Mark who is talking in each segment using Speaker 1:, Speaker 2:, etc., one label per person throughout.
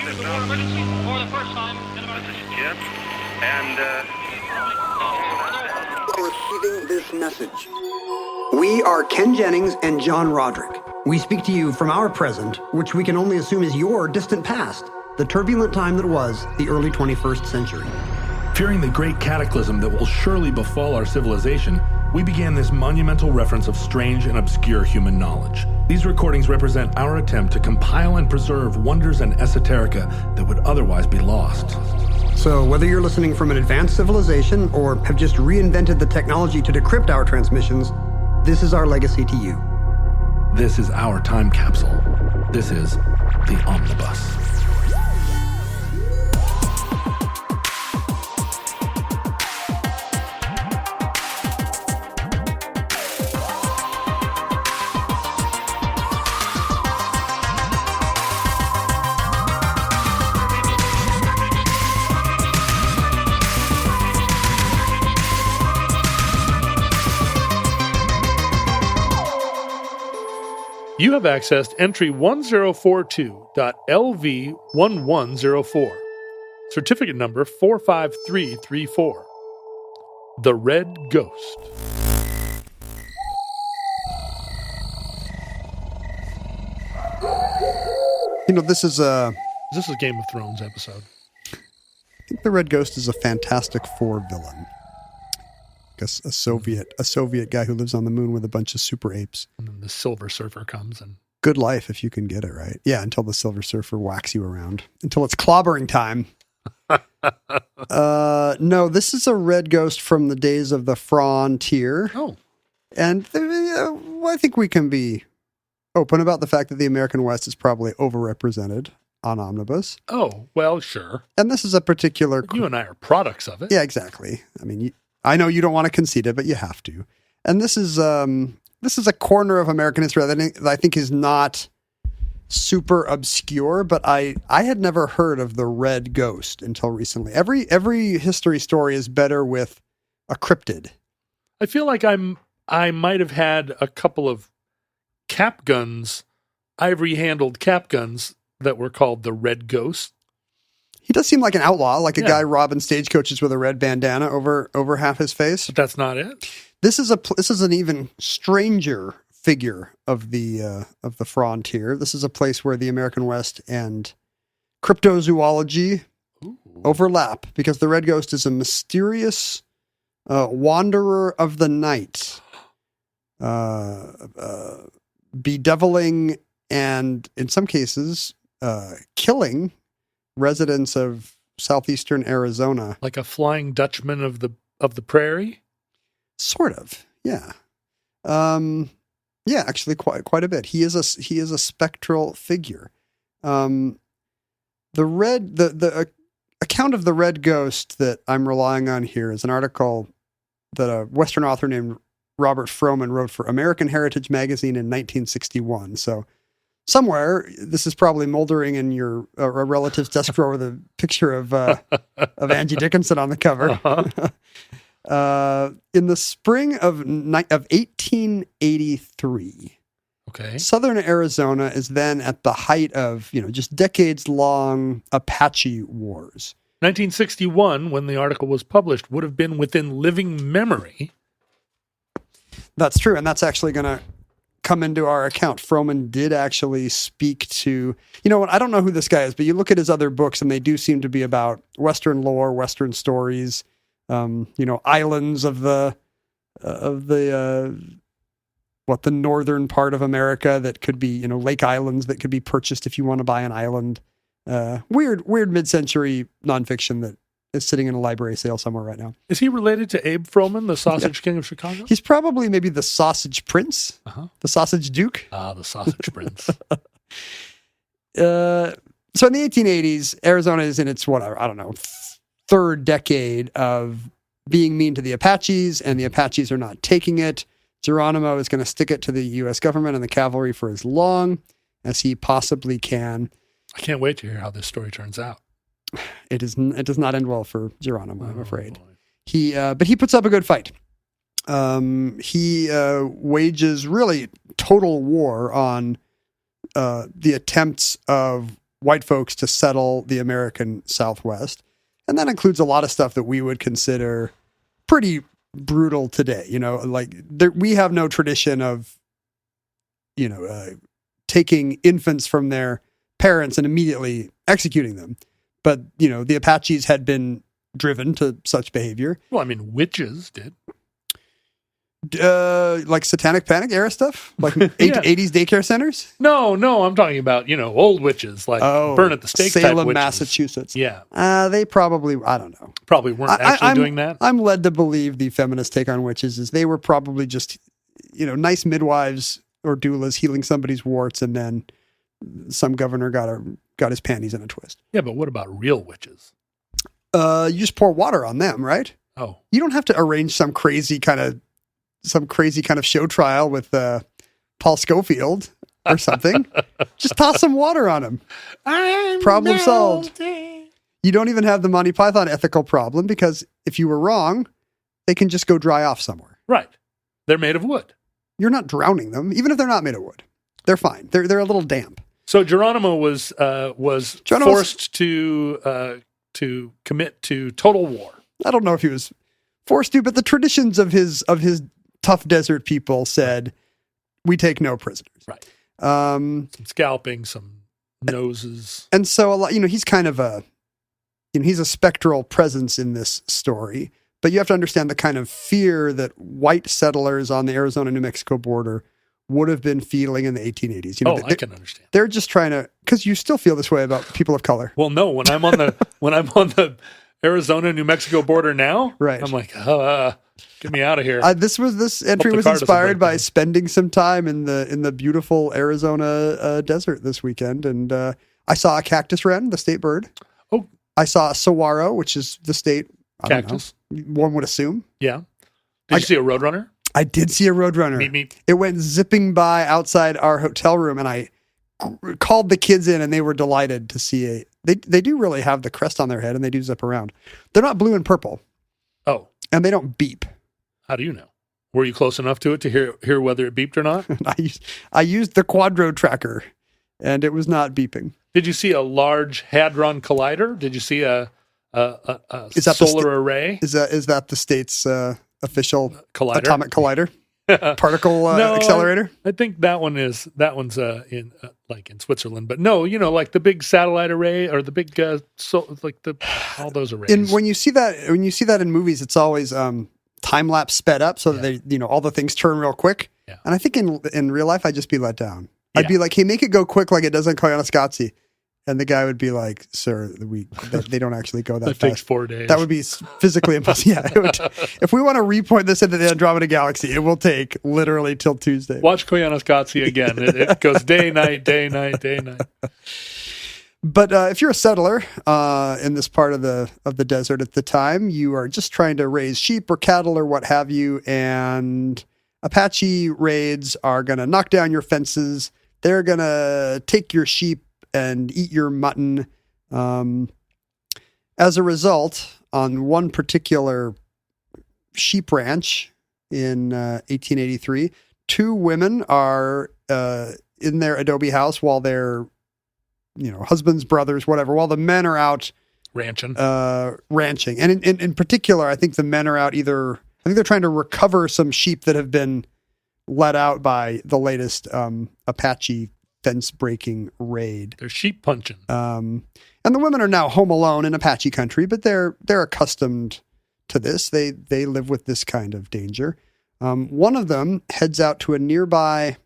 Speaker 1: emergency for the first time in about...
Speaker 2: This is Jim, and
Speaker 3: Receiving this message. We are Ken Jennings and John Roderick. We speak to you from our present, which we can only assume is your distant past, the turbulent time that was the early 21st century.
Speaker 4: Fearing the great cataclysm that will surely befall our civilization, we began this monumental reference of strange and obscure human knowledge. These recordings represent our attempt to compile and preserve wonders and esoterica that would otherwise be lost.
Speaker 3: So whether you're listening from an advanced civilization or have just reinvented the technology to decrypt our transmissions, this is our legacy to you.
Speaker 4: This is our time capsule. This is the Omnibus.
Speaker 5: You have accessed entry 1042.LV1104, certificate number 45334. The Red Ghost.
Speaker 6: You know, this is
Speaker 5: This is a Game of Thrones episode.
Speaker 6: I think the Red Ghost is a Fantastic Four villain. A Soviet guy who lives on the moon with a bunch of super apes.
Speaker 5: And then the Silver Surfer comes and...
Speaker 6: Good life if you can get it right. Yeah, until the Silver Surfer whacks you around. Until it's clobbering time. No, this is a Red Ghost from the days of the Frontier.
Speaker 5: Oh.
Speaker 6: And I think we can be open about the fact that the American West is probably overrepresented on Omnibus.
Speaker 5: Oh, well, sure.
Speaker 6: And this is a particular...
Speaker 5: You and I are products of it.
Speaker 6: Yeah, exactly. I mean, I know you don't want to concede it, but you have to. And this is a corner of American history that I think is not super obscure, but I had never heard of the Red Ghost until recently. Every history story is better with a cryptid.
Speaker 5: I feel like I might have had a couple of cap guns, ivory-handled cap guns that were called the Red Ghost.
Speaker 6: He does seem like an outlaw, like a guy robbing stagecoaches with a red bandana over half his face.
Speaker 5: But that's not it.
Speaker 6: This is an even stranger figure of the frontier. This is a place where the American West and cryptozoology overlap, because the Red Ghost is a mysterious wanderer of the night, bedeviling and in some cases killing residents of southeastern Arizona.
Speaker 5: Like a Flying Dutchman of the prairie? Sort of,
Speaker 6: yeah. Yeah, actually quite a bit. He is a spectral figure. The account of the Red Ghost that I'm relying on here is an article that a Western author named Robert Froman wrote for American Heritage Magazine in 1961. So somewhere, this is probably moldering in your a relative's desk drawer with a picture of Angie Dickinson on the cover.
Speaker 5: Uh-huh.
Speaker 6: In the spring of 1883,
Speaker 5: okay,
Speaker 6: southern Arizona is then at the height of just decades-long Apache wars.
Speaker 5: 1961, when the article was published, would have been within living memory.
Speaker 6: That's true, and that's actually going to come into our account. Froman did actually speak to, I don't know who this guy is, but you look at his other books and they do seem to be about Western lore, Western stories, islands of the northern part of America that could be, lake islands that could be purchased if you want to buy an island. Weird mid-century nonfiction that is sitting in a library sale somewhere right now.
Speaker 5: Is he related to Abe Froman, the Sausage King of Chicago?
Speaker 6: He's probably maybe the Sausage Prince, the Sausage Duke.
Speaker 5: Ah, the Sausage Prince.
Speaker 6: So in the 1880s, Arizona is in its, third decade of being mean to the Apaches, and the Apaches are not taking it. Geronimo is going to stick it to the U.S. government and the cavalry for as long as he possibly can.
Speaker 5: I can't wait to hear how this story turns out.
Speaker 6: It does not end well for Geronimo, I'm afraid. But he puts up a good fight. He wages really total war on the attempts of white folks to settle the American Southwest. And that includes a lot of stuff that we would consider pretty brutal today. We have no tradition of, taking infants from their parents and immediately executing them. But, the Apaches had been driven to such behavior.
Speaker 5: Well, I mean, witches did.
Speaker 6: Like Satanic Panic era stuff? Like 80s daycare centers?
Speaker 5: No, I'm talking about, old witches, like burn at the stake type
Speaker 6: Salem,
Speaker 5: witches.
Speaker 6: Massachusetts.
Speaker 5: Yeah.
Speaker 6: They probably, I don't know.
Speaker 5: Probably weren't actually doing that.
Speaker 6: I'm led to believe the feminist take on witches is they were probably just, nice midwives or doulas healing somebody's warts, and then some governor got his panties in a twist.
Speaker 5: Yeah, but what about real witches?
Speaker 6: You just pour water on them, right?
Speaker 5: Oh.
Speaker 6: You don't have to arrange some crazy kind of show trial with Paul Schofield or something. Just toss some water on them. Problem solved. You don't even have the Monty Python ethical problem, because if you were wrong, they can just go dry off somewhere.
Speaker 5: Right. They're made of wood.
Speaker 6: You're not drowning them, even if they're not made of wood. They're fine. They're a little damp.
Speaker 5: So Geronimo was forced to commit to total war.
Speaker 6: I don't know if he was forced to, but the traditions of his tough desert people said, we take no prisoners.
Speaker 5: Right. Some scalping, some noses.
Speaker 6: And so a lot, he's kind of he's a spectral presence in this story, but you have to understand the kind of fear that white settlers on the Arizona-New Mexico border would have been feeling in the 1880s.
Speaker 5: I can understand.
Speaker 6: They're just trying to, because you still feel this way about people of color.
Speaker 5: Well, no, when I'm on the Arizona, New Mexico border now,
Speaker 6: right.
Speaker 5: I'm like, get me out of here.
Speaker 6: This entry was inspired by spending some time in the beautiful Arizona desert this weekend, and I saw a cactus wren, the state bird.
Speaker 5: Oh,
Speaker 6: I saw a saguaro, which is the state
Speaker 5: cactus.
Speaker 6: One would assume.
Speaker 5: Yeah. Did you see a roadrunner?
Speaker 6: I did see a roadrunner.
Speaker 5: Meep.
Speaker 6: It went zipping by outside our hotel room, and I called the kids in, and they were delighted to see They do really have the crest on their head, and they do zip around. They're not blue and purple.
Speaker 5: Oh.
Speaker 6: And they don't beep.
Speaker 5: How do you know? Were you close enough to it to hear whether it beeped or not?
Speaker 6: I used the Quadro tracker, and it was not beeping.
Speaker 5: Did you see a large hadron collider? Did you see a solar array?
Speaker 6: Is that the state's official
Speaker 5: collider?
Speaker 6: Atomic collider? Particle accelerator?
Speaker 5: I think that one's in Switzerland, but no, like the big satellite array or the big all those arrays.
Speaker 6: And when you see that in movies, it's always time lapse sped up so that they all the things turn real quick.
Speaker 5: Yeah.
Speaker 6: And I think in real life I'd just be let down. I'd be like, hey, make it go quick like it does on Koyaanisqatsi. And the guy would be like, sir, they don't actually go that fast.
Speaker 5: That takes 4 days.
Speaker 6: That would be physically impossible. Yeah, if we want to repoint this into the Andromeda Galaxy, it will take literally till Tuesday.
Speaker 5: Watch Koyaanisqatsi again. It goes day, night, day, night, day, night.
Speaker 6: But if you're a settler in this part of the desert at the time, you are just trying to raise sheep or cattle or what have you, and Apache raids are going to knock down your fences. They're going to take your sheep and eat your mutton. As a result, on one particular sheep ranch in 1883, two women are in their adobe house while their husbands, brothers, whatever, while the men are out
Speaker 5: ranching.
Speaker 6: And in particular, I think the men are out I think they're trying to recover some sheep that have been let out by the latest Apache fence-breaking raid.
Speaker 5: They're sheep punching.
Speaker 6: And the women are now home alone in Apache country, but they're accustomed to this. They live with this kind of danger. One of them heads out to a nearby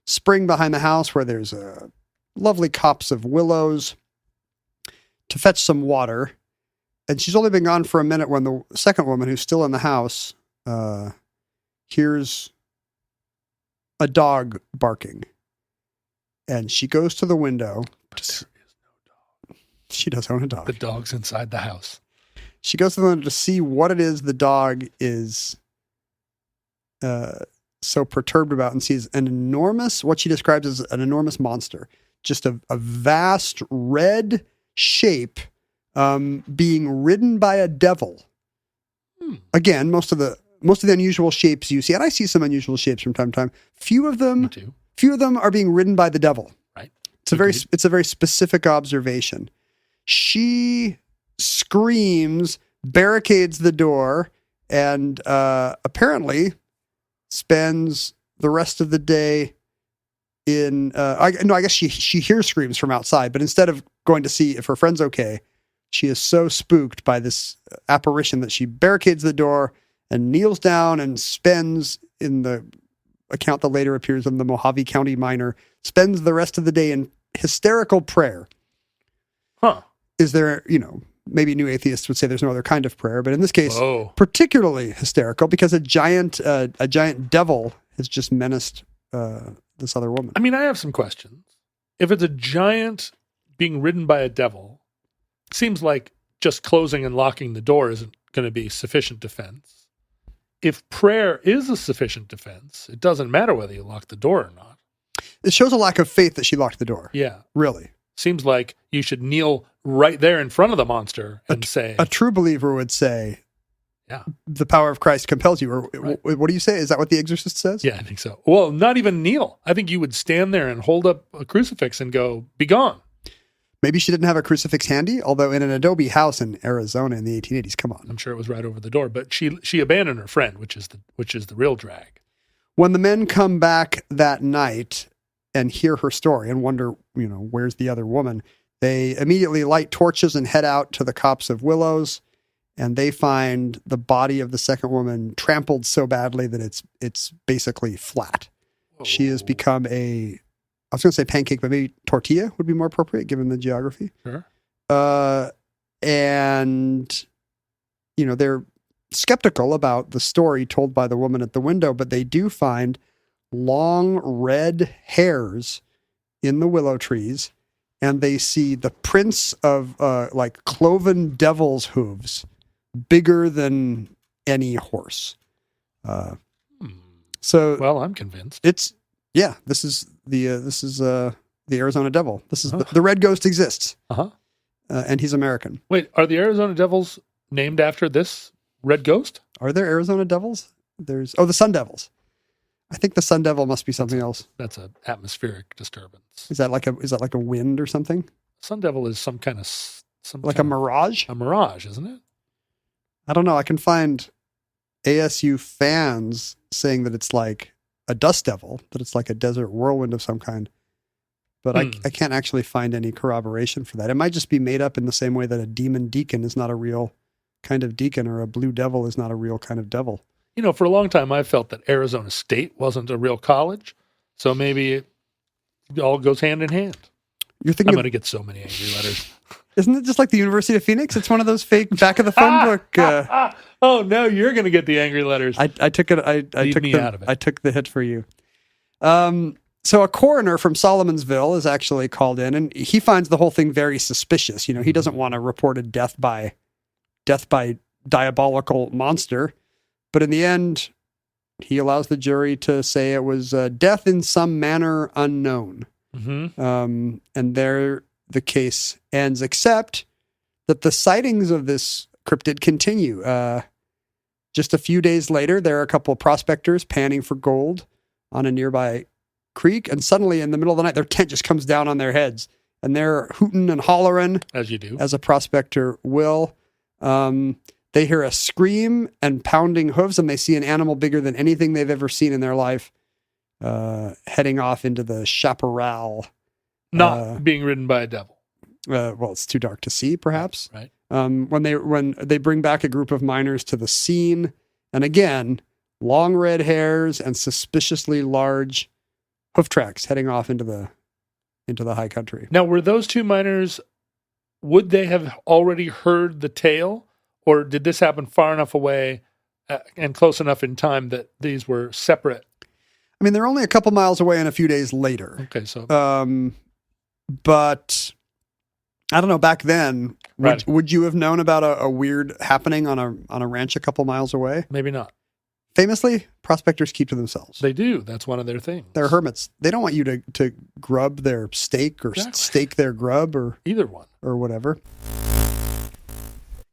Speaker 6: spring behind the house where there's a lovely copse of willows to fetch some water. And she's only been gone for a minute when the second woman, who's still in the house, hears a dog barking. And she goes to the window.
Speaker 5: But there is no dog.
Speaker 6: She does own a dog.
Speaker 5: The dog's inside the house.
Speaker 6: She goes to the window to see what it is the dog is so perturbed about, and sees what she describes as an enormous monster. Just a vast red shape being ridden by a devil. Again, most of the unusual shapes you see, and I see some unusual shapes from time to time. Few of them are being ridden by the devil.
Speaker 5: Right.
Speaker 6: It's a very specific observation. She screams, barricades the door, and apparently spends the rest of the day in. I guess she hears screams from outside, but instead of going to see if her friend's okay, she is so spooked by this apparition that she barricades the door and kneels down and spends, in the account that later appears in the Mojave County Miner, spends the rest of the day in hysterical prayer.
Speaker 5: Huh.
Speaker 6: Is there, maybe new atheists would say there's no other kind of prayer, but in this case, particularly hysterical because a giant devil has just menaced this other woman.
Speaker 5: I mean, I have some questions. If it's a giant being ridden by a devil, it seems like just closing and locking the door isn't going to be sufficient defense. If prayer is a sufficient defense, it doesn't matter whether you lock the door or not.
Speaker 6: It shows a lack of faith that she locked the door.
Speaker 5: Yeah.
Speaker 6: Really.
Speaker 5: Seems like you should kneel right there in front of the monster and say...
Speaker 6: A true believer would say,
Speaker 5: yeah,
Speaker 6: the power of Christ compels you. Or
Speaker 5: right.
Speaker 6: What do you say? Is that what The Exorcist says?
Speaker 5: Yeah, I think so. Well, not even kneel. I think you would stand there and hold up a crucifix and go, "Be gone."
Speaker 6: Maybe she didn't have a crucifix handy, although in an adobe house in Arizona in the 1880s, come on.
Speaker 5: I'm sure it was right over the door, but she abandoned her friend, which is the real drag.
Speaker 6: When the men come back that night and hear her story and wonder, where's the other woman, they immediately light torches and head out to the copse of willows, and they find the body of the second woman trampled so badly that it's basically flat.
Speaker 5: Whoa.
Speaker 6: She has become I was going to say pancake, but maybe tortilla would be more appropriate given the geography.
Speaker 5: Sure.
Speaker 6: And, they're skeptical about the story told by the woman at the window, but they do find long red hairs in the willow trees, and they see the prints of cloven devil's hooves, bigger than any horse. So,
Speaker 5: well, I'm convinced.
Speaker 6: This is the Arizona Devil. This is the Red Ghost exists. And he's American.
Speaker 5: Wait, are the Arizona Devils named after this Red Ghost?
Speaker 6: Are there Arizona Devils? There's the Sun Devils. I think the Sun Devil must be something else.
Speaker 5: That's an atmospheric disturbance.
Speaker 6: Is that like a wind or something?
Speaker 5: Sun Devil is some kind of
Speaker 6: a mirage?
Speaker 5: A mirage, isn't it?
Speaker 6: I don't know. I can find ASU fans saying that it's like a dust devil, that it's like a desert whirlwind of some kind. But I can't actually find any corroboration for that. It might just be made up in the same way that a demon deacon is not a real kind of deacon, or a blue devil is not a real kind of devil.
Speaker 5: For a long time, I felt that Arizona State wasn't a real college. So maybe it all goes hand in hand.
Speaker 6: You're thinking
Speaker 5: I'm going to get so many angry letters.
Speaker 6: Isn't it just like the University of Phoenix? It's one of those fake back of the phone book.
Speaker 5: Oh no, you're going to get the angry letters.
Speaker 6: I took it. I took
Speaker 5: me out of it.
Speaker 6: I took the hit for you. So a coroner from Solomonsville is actually called in, and he finds the whole thing very suspicious. He doesn't want a reported death by diabolical monster, but in the end, he allows the jury to say it was death in some manner unknown. Mm-hmm. And there the case ends, except that the sightings of this cryptid continue. Just a few days later, there are a couple of prospectors panning for gold on a nearby creek, and suddenly in the middle of the night, their tent just comes down on their heads, and they're hooting and hollering,
Speaker 5: as you do,
Speaker 6: as a prospector will. They hear a scream and pounding hooves, and they see an animal bigger than anything they've ever seen in their life, heading off into the chaparral.
Speaker 5: Not being ridden by a devil.
Speaker 6: Well, it's too dark to see, perhaps.
Speaker 5: Right.
Speaker 6: When they bring back a group of miners to the scene, and again, long red hairs and suspiciously large hoof tracks heading off into the high country.
Speaker 5: Now, were those two miners, would they have already heard the tale, or did this happen far enough away and close enough in time that these were separate?
Speaker 6: I mean, they're only a couple miles away and a few days later.
Speaker 5: Okay, so...
Speaker 6: but I don't know, back then,
Speaker 5: right.
Speaker 6: would you have known about a weird happening on a ranch a couple miles away?
Speaker 5: Maybe not.
Speaker 6: Famously, prospectors keep to themselves.
Speaker 5: They do. That's one of their things.
Speaker 6: They're hermits. They don't want you to grub their steak or stake their grub or
Speaker 5: either one
Speaker 6: or whatever.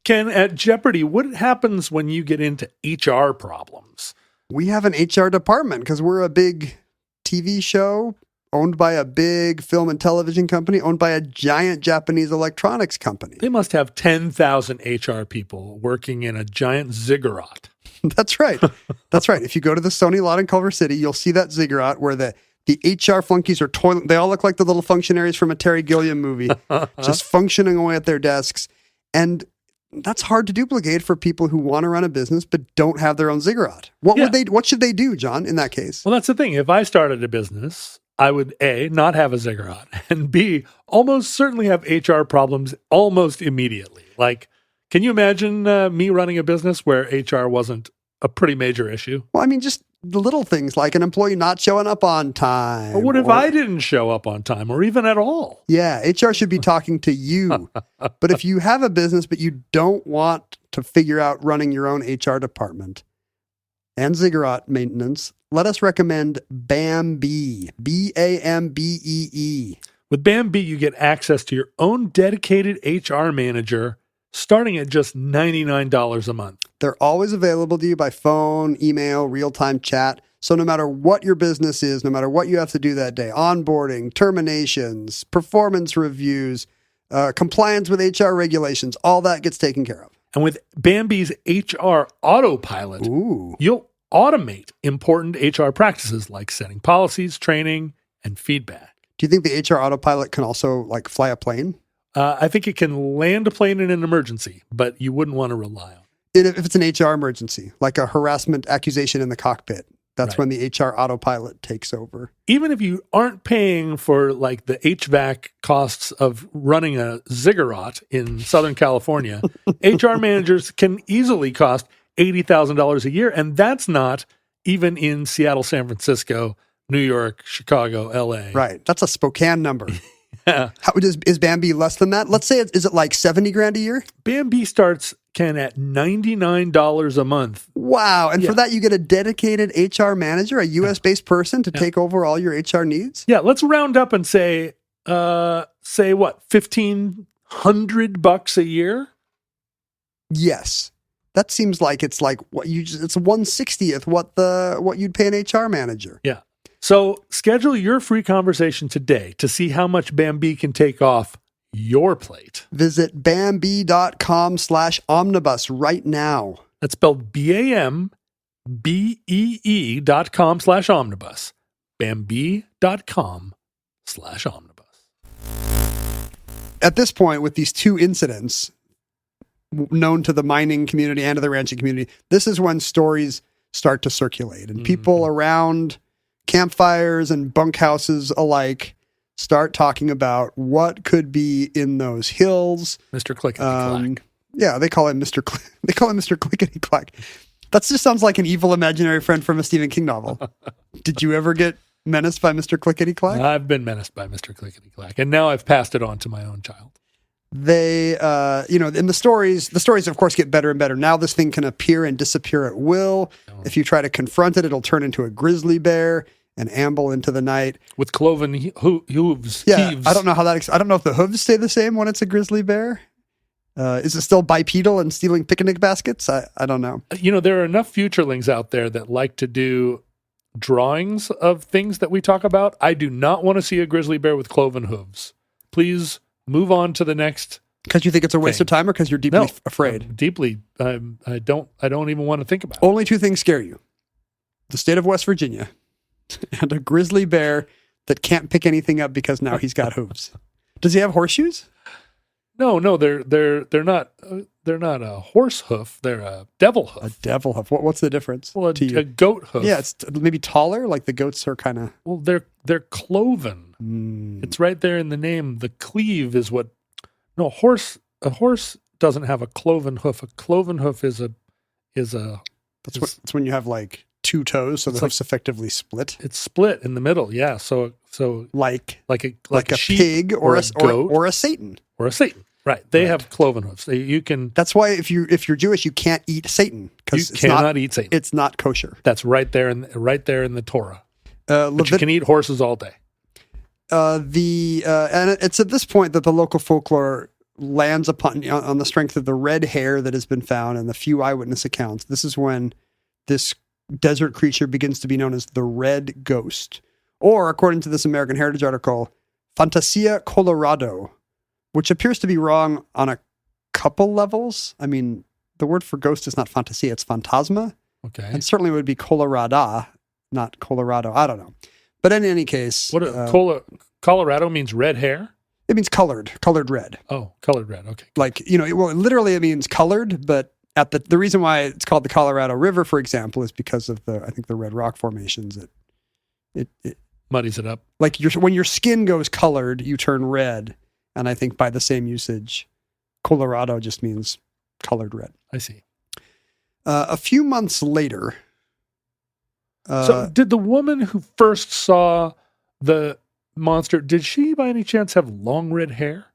Speaker 5: Ken, at Jeopardy, what happens when you get into HR problems?
Speaker 6: We have an HR department because we're a big TV show owned by a big film and television company, owned by a giant Japanese electronics company.
Speaker 5: They must have 10,000 HR people working in a giant ziggurat.
Speaker 6: That's right. That's right. If you go to the Sony lot in Culver City, you'll see that ziggurat where the HR flunkies are toiling. They all look like the little functionaries from a Terry Gilliam movie, just functioning away at their desks. And that's hard to duplicate for people who want to run a business but don't have their own ziggurat. What should they do, John, in that case?
Speaker 5: Well, that's the thing. If I started a business, I would A, not have a ziggurat, and B, almost certainly have HR problems almost immediately. Like, can you imagine me running a business where HR wasn't a pretty major issue?
Speaker 6: Well, I mean, just the little things like an employee not showing up on time.
Speaker 5: But what if I didn't show up on time or even at all?
Speaker 6: Yeah, HR should be talking to you. But if you have a business but you don't want to figure out running your own HR department and ziggurat maintenance, let us recommend Bambee, Bambee.
Speaker 5: With Bambee, you get access to your own dedicated HR manager starting at just $99 a month.
Speaker 6: They're always available to you by phone, email, real-time chat. So no matter what your business is, no matter what you have to do that day, onboarding, terminations, performance reviews, compliance with HR regulations, all that gets taken care of.
Speaker 5: And with Bambee's HR Autopilot, you'll automate important HR practices like setting policies, training, and feedback.
Speaker 6: Do you think the HR Autopilot can also like fly a plane?
Speaker 5: I think it can land a plane in an emergency, but you wouldn't want to rely on
Speaker 6: it. If it's an HR emergency, like a harassment accusation in the cockpit, that's when the HR Autopilot takes over.
Speaker 5: Even if you aren't paying for like the HVAC costs of running a ziggurat in Southern California, HR managers can easily cost $80,000 a year. And that's not even in Seattle, San Francisco, New York, Chicago, LA.
Speaker 6: Right. That's a Spokane number.
Speaker 5: Yeah.
Speaker 6: Is Bambee less than that? Let's say, is it like $70,000 a year?
Speaker 5: Bambee starts at $99 a month.
Speaker 6: Wow. And for that, you get a dedicated HR manager, a US-based person to take over all your HR needs?
Speaker 5: Yeah. Let's round up and say what, $1,500 a year?
Speaker 6: Yes. That seems like it's like it's 1/60th what you'd pay an HR manager.
Speaker 5: Yeah. So schedule your free conversation today to see how much Bambee can take off your plate.
Speaker 6: Visit Bambee.com/omnibus right now.
Speaker 5: That's spelled BAMBEE.com/omnibus. Bambee.com/omnibus.
Speaker 6: At this point, with these two incidents known to the mining community and to the ranching community, this is when stories start to circulate and people around campfires and bunkhouses alike start talking about what could be in those hills.
Speaker 5: Mr. Clickety-Clack.
Speaker 6: Yeah, they call him Mr. Clickety-Clack. That just sounds like an evil imaginary friend from a Stephen King novel. Did you ever get menaced by Mr. Clickety-Clack?
Speaker 5: I've been menaced by Mr. Clickety-Clack, and now I've passed it on to my own child.
Speaker 6: They, in the stories of course get better and better. Now this thing can appear and disappear at will. If you try to confront it, it'll turn into a grizzly bear and amble into the night
Speaker 5: with cloven hooves.
Speaker 6: Yeah,
Speaker 5: heaves.
Speaker 6: I don't know how that. I don't know if the hooves stay the same when it's a grizzly bear. Is it still bipedal and stealing picnic baskets? I don't know.
Speaker 5: There are enough futurelings out there that like to do drawings of things that we talk about. I do not want to see a grizzly bear with cloven hooves. Please move on to the next.
Speaker 6: Because you think it's a waste of time, or because you're deeply afraid?
Speaker 5: Deeply. I don't even want to think about it.
Speaker 6: Only two things scare you: the state of West Virginia and a grizzly bear that can't pick anything up because now he's got hooves. Does he have horseshoes?
Speaker 5: No, they're not. They're not a horse hoof. They're a devil hoof.
Speaker 6: A devil hoof. What's the difference?
Speaker 5: Well, a goat hoof.
Speaker 6: Yeah, it's maybe taller. Like the goats are kind of.
Speaker 5: Well, they're cloven. It's right there in the name. The cleave is what. No, a horse doesn't have a cloven hoof. A cloven hoof is
Speaker 6: That's when you have like two toes, so the hoof's effectively split.
Speaker 5: It's split in the middle. Yeah. So like a
Speaker 6: sheep, pig or a goat or a Satan.
Speaker 5: Or a Satan. Right. They have cloven hoofs. You can.
Speaker 6: That's why if you're Jewish, you can't eat Satan because
Speaker 5: you cannot eat Satan.
Speaker 6: It's not kosher.
Speaker 5: That's right there in the Torah. But you can eat horses all day.
Speaker 6: And it's at this point that the local folklore lands upon on the strength of the red hair that has been found and the few eyewitness accounts. This is when this desert creature begins to be known as the red ghost, Or, according to this American Heritage article, Fantasia Colorado, which appears to be wrong on a couple levels. I mean, the word for ghost is not fantasia, it's phantasma.
Speaker 5: Okay.
Speaker 6: And certainly would be Colorada, not Colorado. I don't know. But in any case...
Speaker 5: Colorado means red hair?
Speaker 6: It means colored red.
Speaker 5: Oh, colored red. Okay.
Speaker 6: Like, literally it means colored, but at the reason why it's called the Colorado River, for example, is because of the red rock formations. It
Speaker 5: muddies it up.
Speaker 6: Like when your skin goes colored, you turn red. And I think by the same usage, Colorado just means colored red.
Speaker 5: I see.
Speaker 6: A few months later.
Speaker 5: So did the woman who first saw the monster, did she by any chance have long red hair?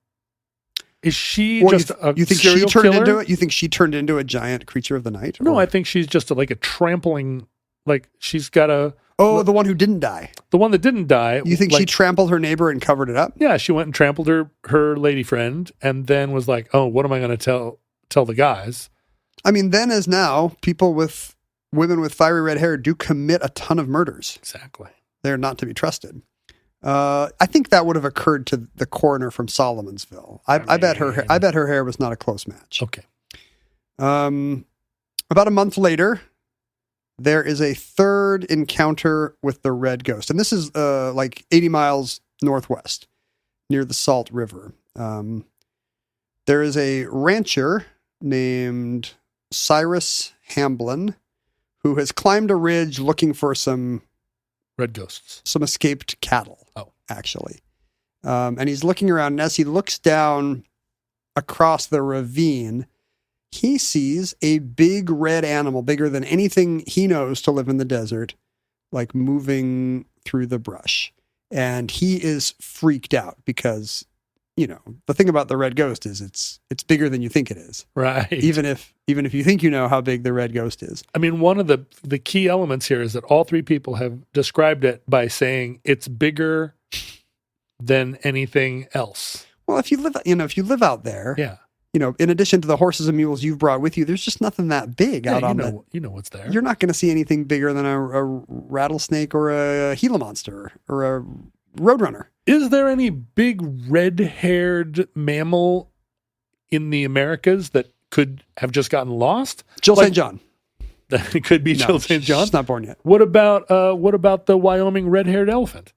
Speaker 5: Is she just a
Speaker 6: you think
Speaker 5: serial
Speaker 6: she turned
Speaker 5: killer?
Speaker 6: into it? You think she turned into a giant creature of the night?
Speaker 5: No, I think she's just like a trampling, like she's got a...
Speaker 6: Oh, the one who didn't die.
Speaker 5: The one that didn't die.
Speaker 6: You think she trampled her neighbor and covered it up?
Speaker 5: Yeah, she went and trampled her lady friend and then was like, oh, what am I going to tell the guys?
Speaker 6: I mean, then as now, women with fiery red hair do commit a ton of murders.
Speaker 5: Exactly.
Speaker 6: They're not to be trusted. I think that would have occurred to the coroner from Solomonsville. I bet her hair was not a close match.
Speaker 5: Okay.
Speaker 6: About a month later, there is a third encounter with the red ghost. And this is like 80 miles northwest near the Salt River. There is a rancher named Cyrus Hamblin who has climbed a ridge looking for some
Speaker 5: red ghosts,
Speaker 6: some escaped cattle.
Speaker 5: Oh,
Speaker 6: actually. And he's looking around, and as he looks down across the ravine, he sees a big red animal, bigger than anything he knows to live in the desert, like moving through the brush. And he is freaked out because, the thing about the red ghost is it's bigger than you think it is.
Speaker 5: Right.
Speaker 6: Even if you think you know how big the red ghost is.
Speaker 5: I mean, one of the key elements here is that all three people have described it by saying it's bigger than anything else.
Speaker 6: Well, if you live out there,
Speaker 5: yeah.
Speaker 6: In addition to the horses and mules you've brought with you, there's just nothing that big out on that.
Speaker 5: You know what's there.
Speaker 6: You're not going to see anything bigger than a rattlesnake or a Gila monster or a roadrunner.
Speaker 5: Is there any big red-haired mammal in the Americas that could have just gotten lost?
Speaker 6: Jill St. John.
Speaker 5: It could be Jill St. John.
Speaker 6: She's not born yet.
Speaker 5: What about the Wyoming red-haired elephant?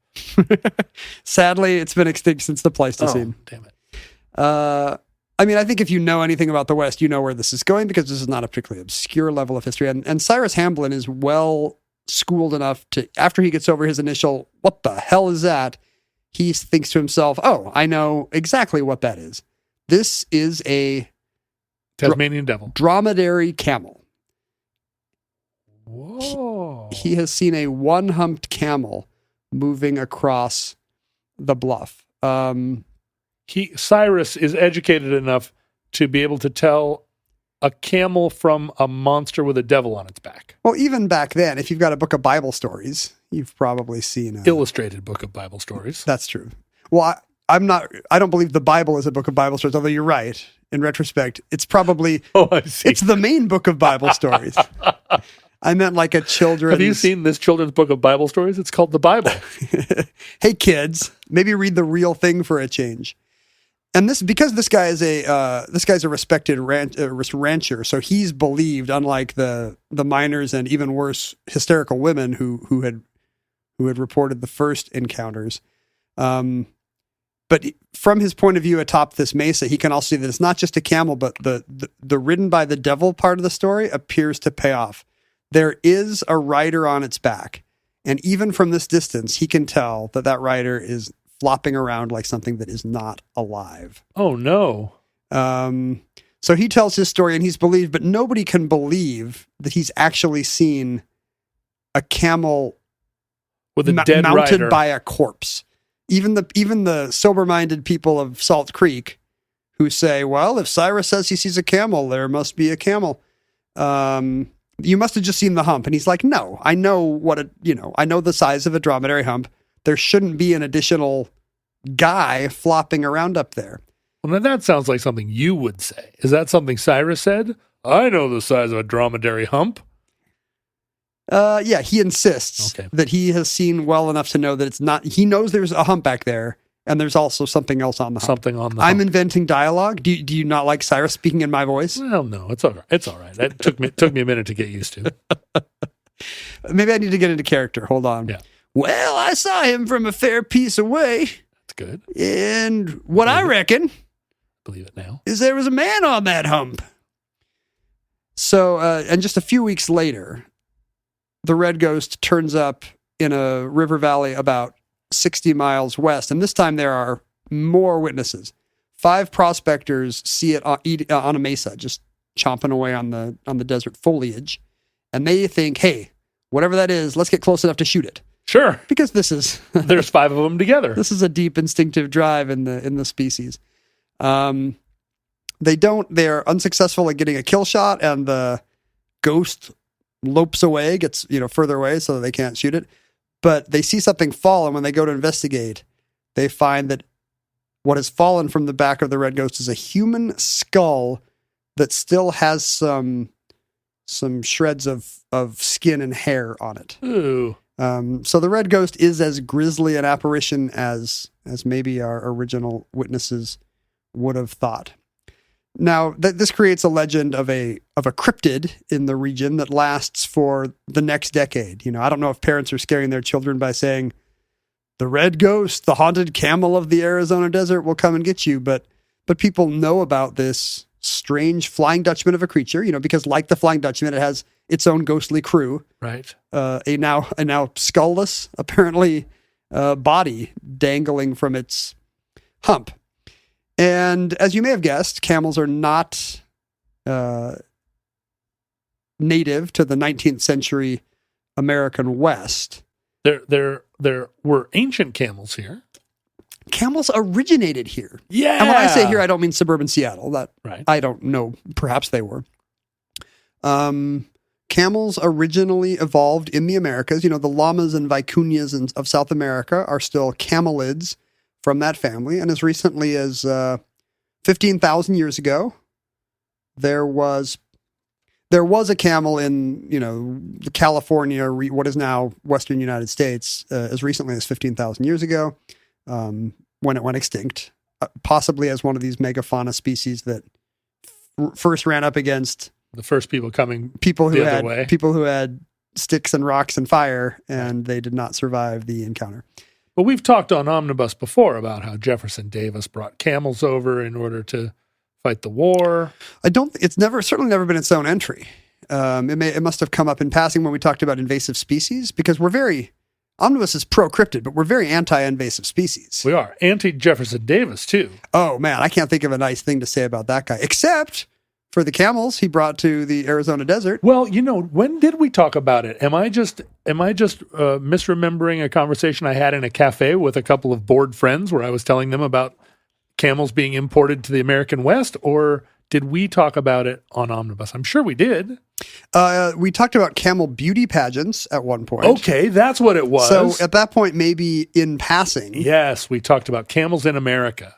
Speaker 6: Sadly, it's been extinct since the Pleistocene.
Speaker 5: Oh, damn it.
Speaker 6: I mean, I think if you know anything about the West, you know where this is going because this is not a particularly obscure level of history. And Cyrus Hamblin is well schooled enough to, after he gets over his initial, what the hell is that? He thinks to himself, oh, I know exactly what that is. This is a
Speaker 5: Tasmanian devil.
Speaker 6: Dromedary camel.
Speaker 5: Whoa.
Speaker 6: He has seen a one-humped camel moving across the bluff.
Speaker 5: Cyrus is educated enough to be able to tell a camel from a monster with a devil on its back.
Speaker 6: Well, even back then, if you've got a book of Bible stories, you've probably seen
Speaker 5: illustrated book of Bible stories.
Speaker 6: That's true. Well, I don't believe the Bible is a book of Bible stories, although you're right. In retrospect, it's probably,
Speaker 5: I see.
Speaker 6: It's the main book of Bible stories. I meant like a children's.
Speaker 5: Have you seen this children's book of Bible stories? It's called the Bible.
Speaker 6: Hey kids, maybe read the real thing for a change. And because this guy's a respected rancher, so he's believed, unlike the miners and even worse hysterical women who had reported the first encounters. But from his point of view atop this mesa, he can also see that it's not just a camel, but the ridden by the devil part of the story appears to pay off. There is a rider on its back, and even from this distance, he can tell that rider is flopping around like something that is not alive.
Speaker 5: Oh, no.
Speaker 6: So he tells his story and he's believed, but nobody can believe that he's actually seen a camel
Speaker 5: with a dead
Speaker 6: mounted
Speaker 5: rider
Speaker 6: by a corpse. Even the sober-minded people of Salt Creek who say, well, if Cyrus says he sees a camel, there must be a camel. You must have just seen the hump. And he's like, no, I know I know the size of a dromedary hump. There shouldn't be an additional guy flopping around up there.
Speaker 5: Well, now that sounds like something you would say. Is that something Cyrus said? I know the size of a dromedary hump.
Speaker 6: Yeah, he insists
Speaker 5: Okay.
Speaker 6: that he has seen well enough to know that it's not. He knows there's a humpback there, and there's also something else on the hump.
Speaker 5: Something on the
Speaker 6: I'm
Speaker 5: hump.
Speaker 6: inventing dialogue. Do you not like Cyrus speaking in my voice?
Speaker 5: Well, no, it's all right. It's all right. It took me a minute to get used to.
Speaker 6: Maybe I need to get into character. Hold on.
Speaker 5: Yeah.
Speaker 6: Well, I saw him from a fair piece away,
Speaker 5: That's good.
Speaker 6: and what I reckon
Speaker 5: Believe it now.
Speaker 6: is there was a man on that hump. So, and just a few weeks later, the Red Ghost turns up in a river valley about 60 miles west, and this time there are more witnesses. 5 prospectors see it on a mesa, just chomping away on the desert foliage, and they think, hey, whatever that is, let's get close enough to shoot it.
Speaker 5: Sure.
Speaker 6: Because this is
Speaker 5: There's 5 of them together.
Speaker 6: this is a deep instinctive drive in the species. They're unsuccessful at getting a kill shot, and the ghost lopes away, gets further away so that they can't shoot it. But they see something fall, and when they go to investigate, they find that what has fallen from the back of the Red Ghost is a human skull that still has some shreds of skin and hair on it.
Speaker 5: Ooh.
Speaker 6: So the Red Ghost is as grisly an apparition as maybe our original witnesses would have thought. Now, this creates a legend of a cryptid in the region that lasts for the next decade. I don't know if parents are scaring their children by saying, the Red Ghost, the haunted camel of the Arizona desert, will come and get you. But people know about this strange Flying Dutchman of a creature, because like the Flying Dutchman, it has its own ghostly crew.
Speaker 5: Right.
Speaker 6: A now skullless, apparently, body dangling from its hump. And as you may have guessed, camels are not native to the 19th century American West.
Speaker 5: There were ancient camels here.
Speaker 6: Camels originated here.
Speaker 5: Yeah.
Speaker 6: And when I say here, I don't mean suburban Seattle. That
Speaker 5: Right.
Speaker 6: I don't know. Perhaps they were. Camels originally evolved in the Americas. The llamas and vicuñas of South America are still camelids from that family. And as recently as 15,000 years ago, there was a camel in the California, what is now Western United States, as recently as 15,000 years ago, when it went extinct, possibly as one of these megafauna species that first ran up against
Speaker 5: The first people coming
Speaker 6: people who
Speaker 5: the other way.
Speaker 6: had sticks and rocks and fire, and they did not survive the encounter.
Speaker 5: But we've talked on Omnibus before about how Jefferson Davis brought camels over in order to fight the war.
Speaker 6: It's certainly never been its own entry. It must have come up in passing when we talked about invasive species, because Omnibus is pro-cryptid, but we're very anti-invasive species.
Speaker 5: We are. Anti-Jefferson Davis, too.
Speaker 6: Oh, man, I can't think of a nice thing to say about that guy, except for the camels he brought to the Arizona desert.
Speaker 5: Well, when did we talk about it? Am I just misremembering a conversation I had in a cafe with a couple of bored friends where I was telling them about camels being imported to the American West, or did we talk about it on Omnibus? I'm sure we did.
Speaker 6: We talked about camel beauty pageants at one point.
Speaker 5: Okay, that's what it was.
Speaker 6: So at that point, maybe in passing.
Speaker 5: Yes, we talked about camels in America.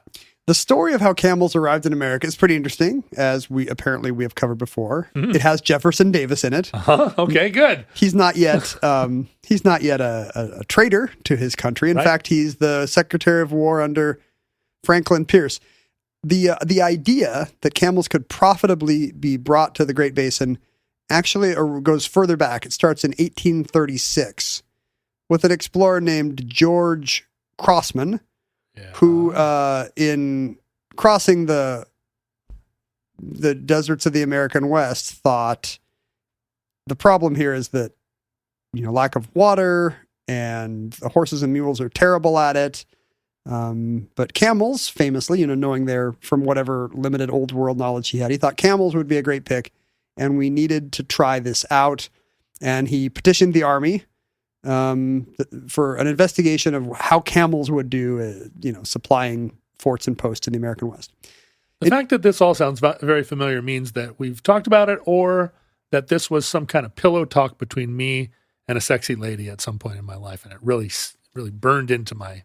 Speaker 6: The story of how camels arrived in America is pretty interesting, as we have covered before. Mm-hmm. It has Jefferson Davis in it.
Speaker 5: Uh-huh. Okay, good.
Speaker 6: He's not yet a traitor to his country. In fact, he's the Secretary of War under Franklin Pierce. The idea that camels could profitably be brought to the Great Basin actually goes further back. It starts in 1836 with an explorer named George Crossman, who, in crossing the deserts of the American West, thought the problem here is that, lack of water, and the horses and mules are terrible at it. But camels, famously, knowing they're from whatever limited old world knowledge he had, he thought camels would be a great pick, and we needed to try this out. And he petitioned the army for an investigation of how camels would do, supplying forts and posts in the American West.
Speaker 5: The fact that this all sounds very familiar means that we've talked about it, or that this was some kind of pillow talk between me and a sexy lady at some point in my life, and it really burned into my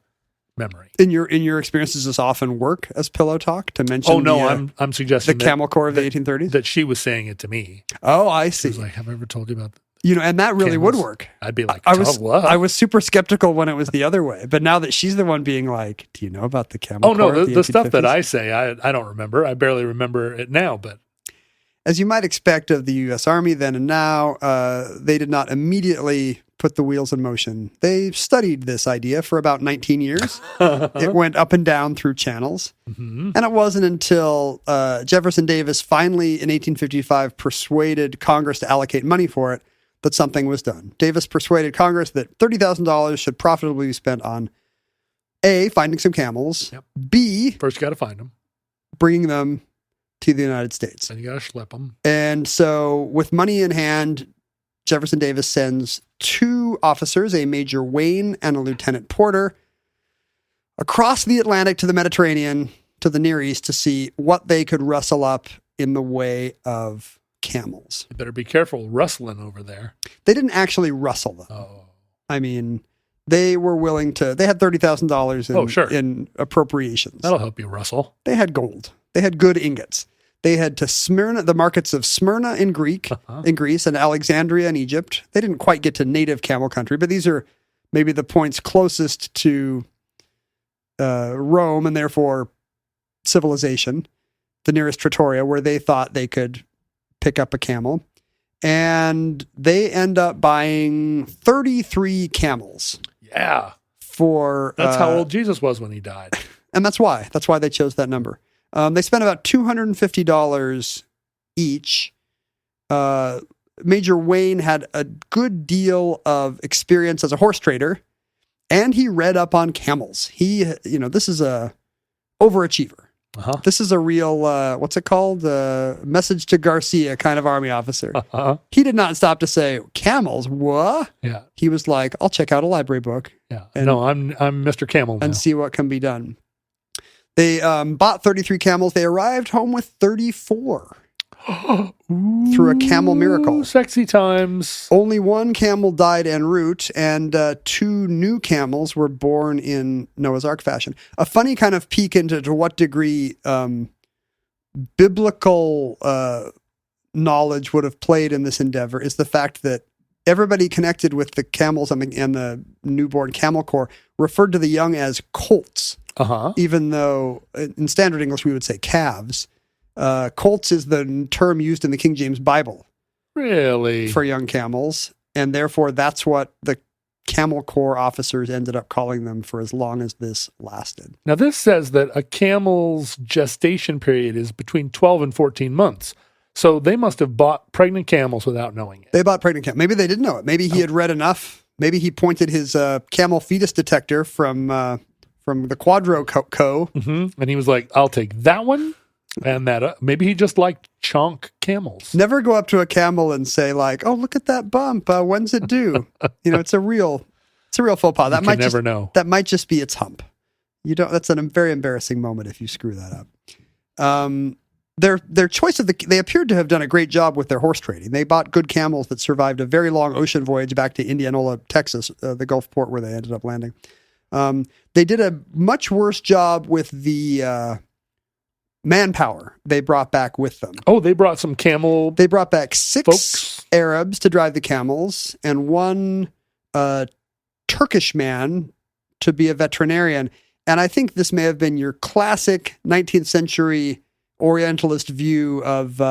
Speaker 5: memory.
Speaker 6: In your experience, does this often work as pillow talk to mention?
Speaker 5: Oh no, I'm suggesting
Speaker 6: the Camel Corps of the 1830s.
Speaker 5: That she was saying it to me.
Speaker 6: Oh, I see.
Speaker 5: She was like, "Have I ever told you about
Speaker 6: And that really would
Speaker 5: camels.
Speaker 6: work.
Speaker 5: I'd be like,
Speaker 6: I
Speaker 5: tough luck.
Speaker 6: was super skeptical when it was the other way, but now that she's the one being like, "Do you know about the camel?"
Speaker 5: Oh no,
Speaker 6: Corps of
Speaker 5: the stuff that
Speaker 6: 1850s?"
Speaker 5: I say, I don't remember. I barely remember it now, but
Speaker 6: As you might expect of the U.S. Army then and now, they did not immediately put the wheels in motion. They studied this idea for about 19 years. It went up and down through channels.
Speaker 5: Mhm.
Speaker 6: And it wasn't until Jefferson Davis finally in 1855 persuaded Congress to allocate money for it that something was done. Davis persuaded Congress that $30,000 should profitably be spent on A, finding some camels,
Speaker 5: Yep.
Speaker 6: B,
Speaker 5: first you got to find them,
Speaker 6: bringing them to the United States.
Speaker 5: then you got to schlep them.
Speaker 6: And so, with money in hand, Jefferson Davis sends 2 officers, a Major Wayne and a Lieutenant Porter, across the Atlantic to the Mediterranean, to the Near East, to see what they could rustle up in the way of camels.
Speaker 5: You better be careful rustling over there.
Speaker 6: They didn't actually rustle them.
Speaker 5: Oh,
Speaker 6: I mean, they were willing to, they had $30,000 in,
Speaker 5: Oh, sure.
Speaker 6: in appropriations.
Speaker 5: that'll help you rustle.
Speaker 6: They had gold. They had good ingots. They had to Smyrna, the markets of Smyrna in Greece, and Alexandria in Egypt. They didn't quite get to native camel country, but these are maybe the points closest to Rome and therefore civilization, the nearest trattoria where they thought they could pick up a camel. And they end up buying 33 camels
Speaker 5: Yeah,
Speaker 6: for...
Speaker 5: that's how old Jesus was when he died.
Speaker 6: And that's why. That's why they chose that number. They spent about $250 each. Major Wayne had a good deal of experience as a horse trader, and he read up on camels. He, this is a overachiever.
Speaker 5: Uh-huh.
Speaker 6: This is a real, what's it called? Message to Garcia kind of army officer.
Speaker 5: Uh-huh.
Speaker 6: He did not stop to say, camels, what?
Speaker 5: Yeah,
Speaker 6: He was like, I'll check out a library book
Speaker 5: yeah.
Speaker 6: And-
Speaker 5: No, I'm Mr. Camel now.
Speaker 6: and see what can be done. They bought 33 camels. They arrived home with 34 through a camel miracle.
Speaker 5: Ooh, sexy times.
Speaker 6: Only 1 camel died en route, and 2 new camels were born in Noah's Ark fashion. A funny kind of peek into to what degree biblical knowledge would have played in this endeavor is the fact that everybody connected with the camels and the newborn camel corps referred to the young as colts.
Speaker 5: Uh-huh.
Speaker 6: Even though in standard English we would say calves. Colts is the term used in the King James Bible
Speaker 5: Really?
Speaker 6: for young camels, and therefore that's what the Camel Corps officers ended up calling them for as long as this lasted.
Speaker 5: Now, this says that a camel's gestation period is between 12 and 14 months. So they must have bought pregnant camels without knowing it.
Speaker 6: They bought pregnant camels. Maybe they didn't know it. Maybe he had read enough. Maybe he pointed his camel fetus detector from the Quadro Co.
Speaker 5: And he was like, I'll take that one and that. Maybe he just liked chonk camels.
Speaker 6: Never go up to a camel and say like, "Oh, look at that bump. When's it due?" It's a real faux pas. That
Speaker 5: You
Speaker 6: might
Speaker 5: can never
Speaker 6: just,
Speaker 5: know.
Speaker 6: That might just be its hump. That's a very embarrassing moment if you screw that up. Their choice of they appeared to have done a great job with their horse trading. They bought good camels that survived a very long ocean voyage back to Indianola, Texas, the Gulf port where they ended up landing. They did a much worse job with the manpower they brought back with them.
Speaker 5: Oh, they brought some camel.
Speaker 6: They brought back 6
Speaker 5: Folks.
Speaker 6: Arabs to drive the camels and 1 Turkish man to be a veterinarian. And I think this may have been your classic 19th century Orientalist view of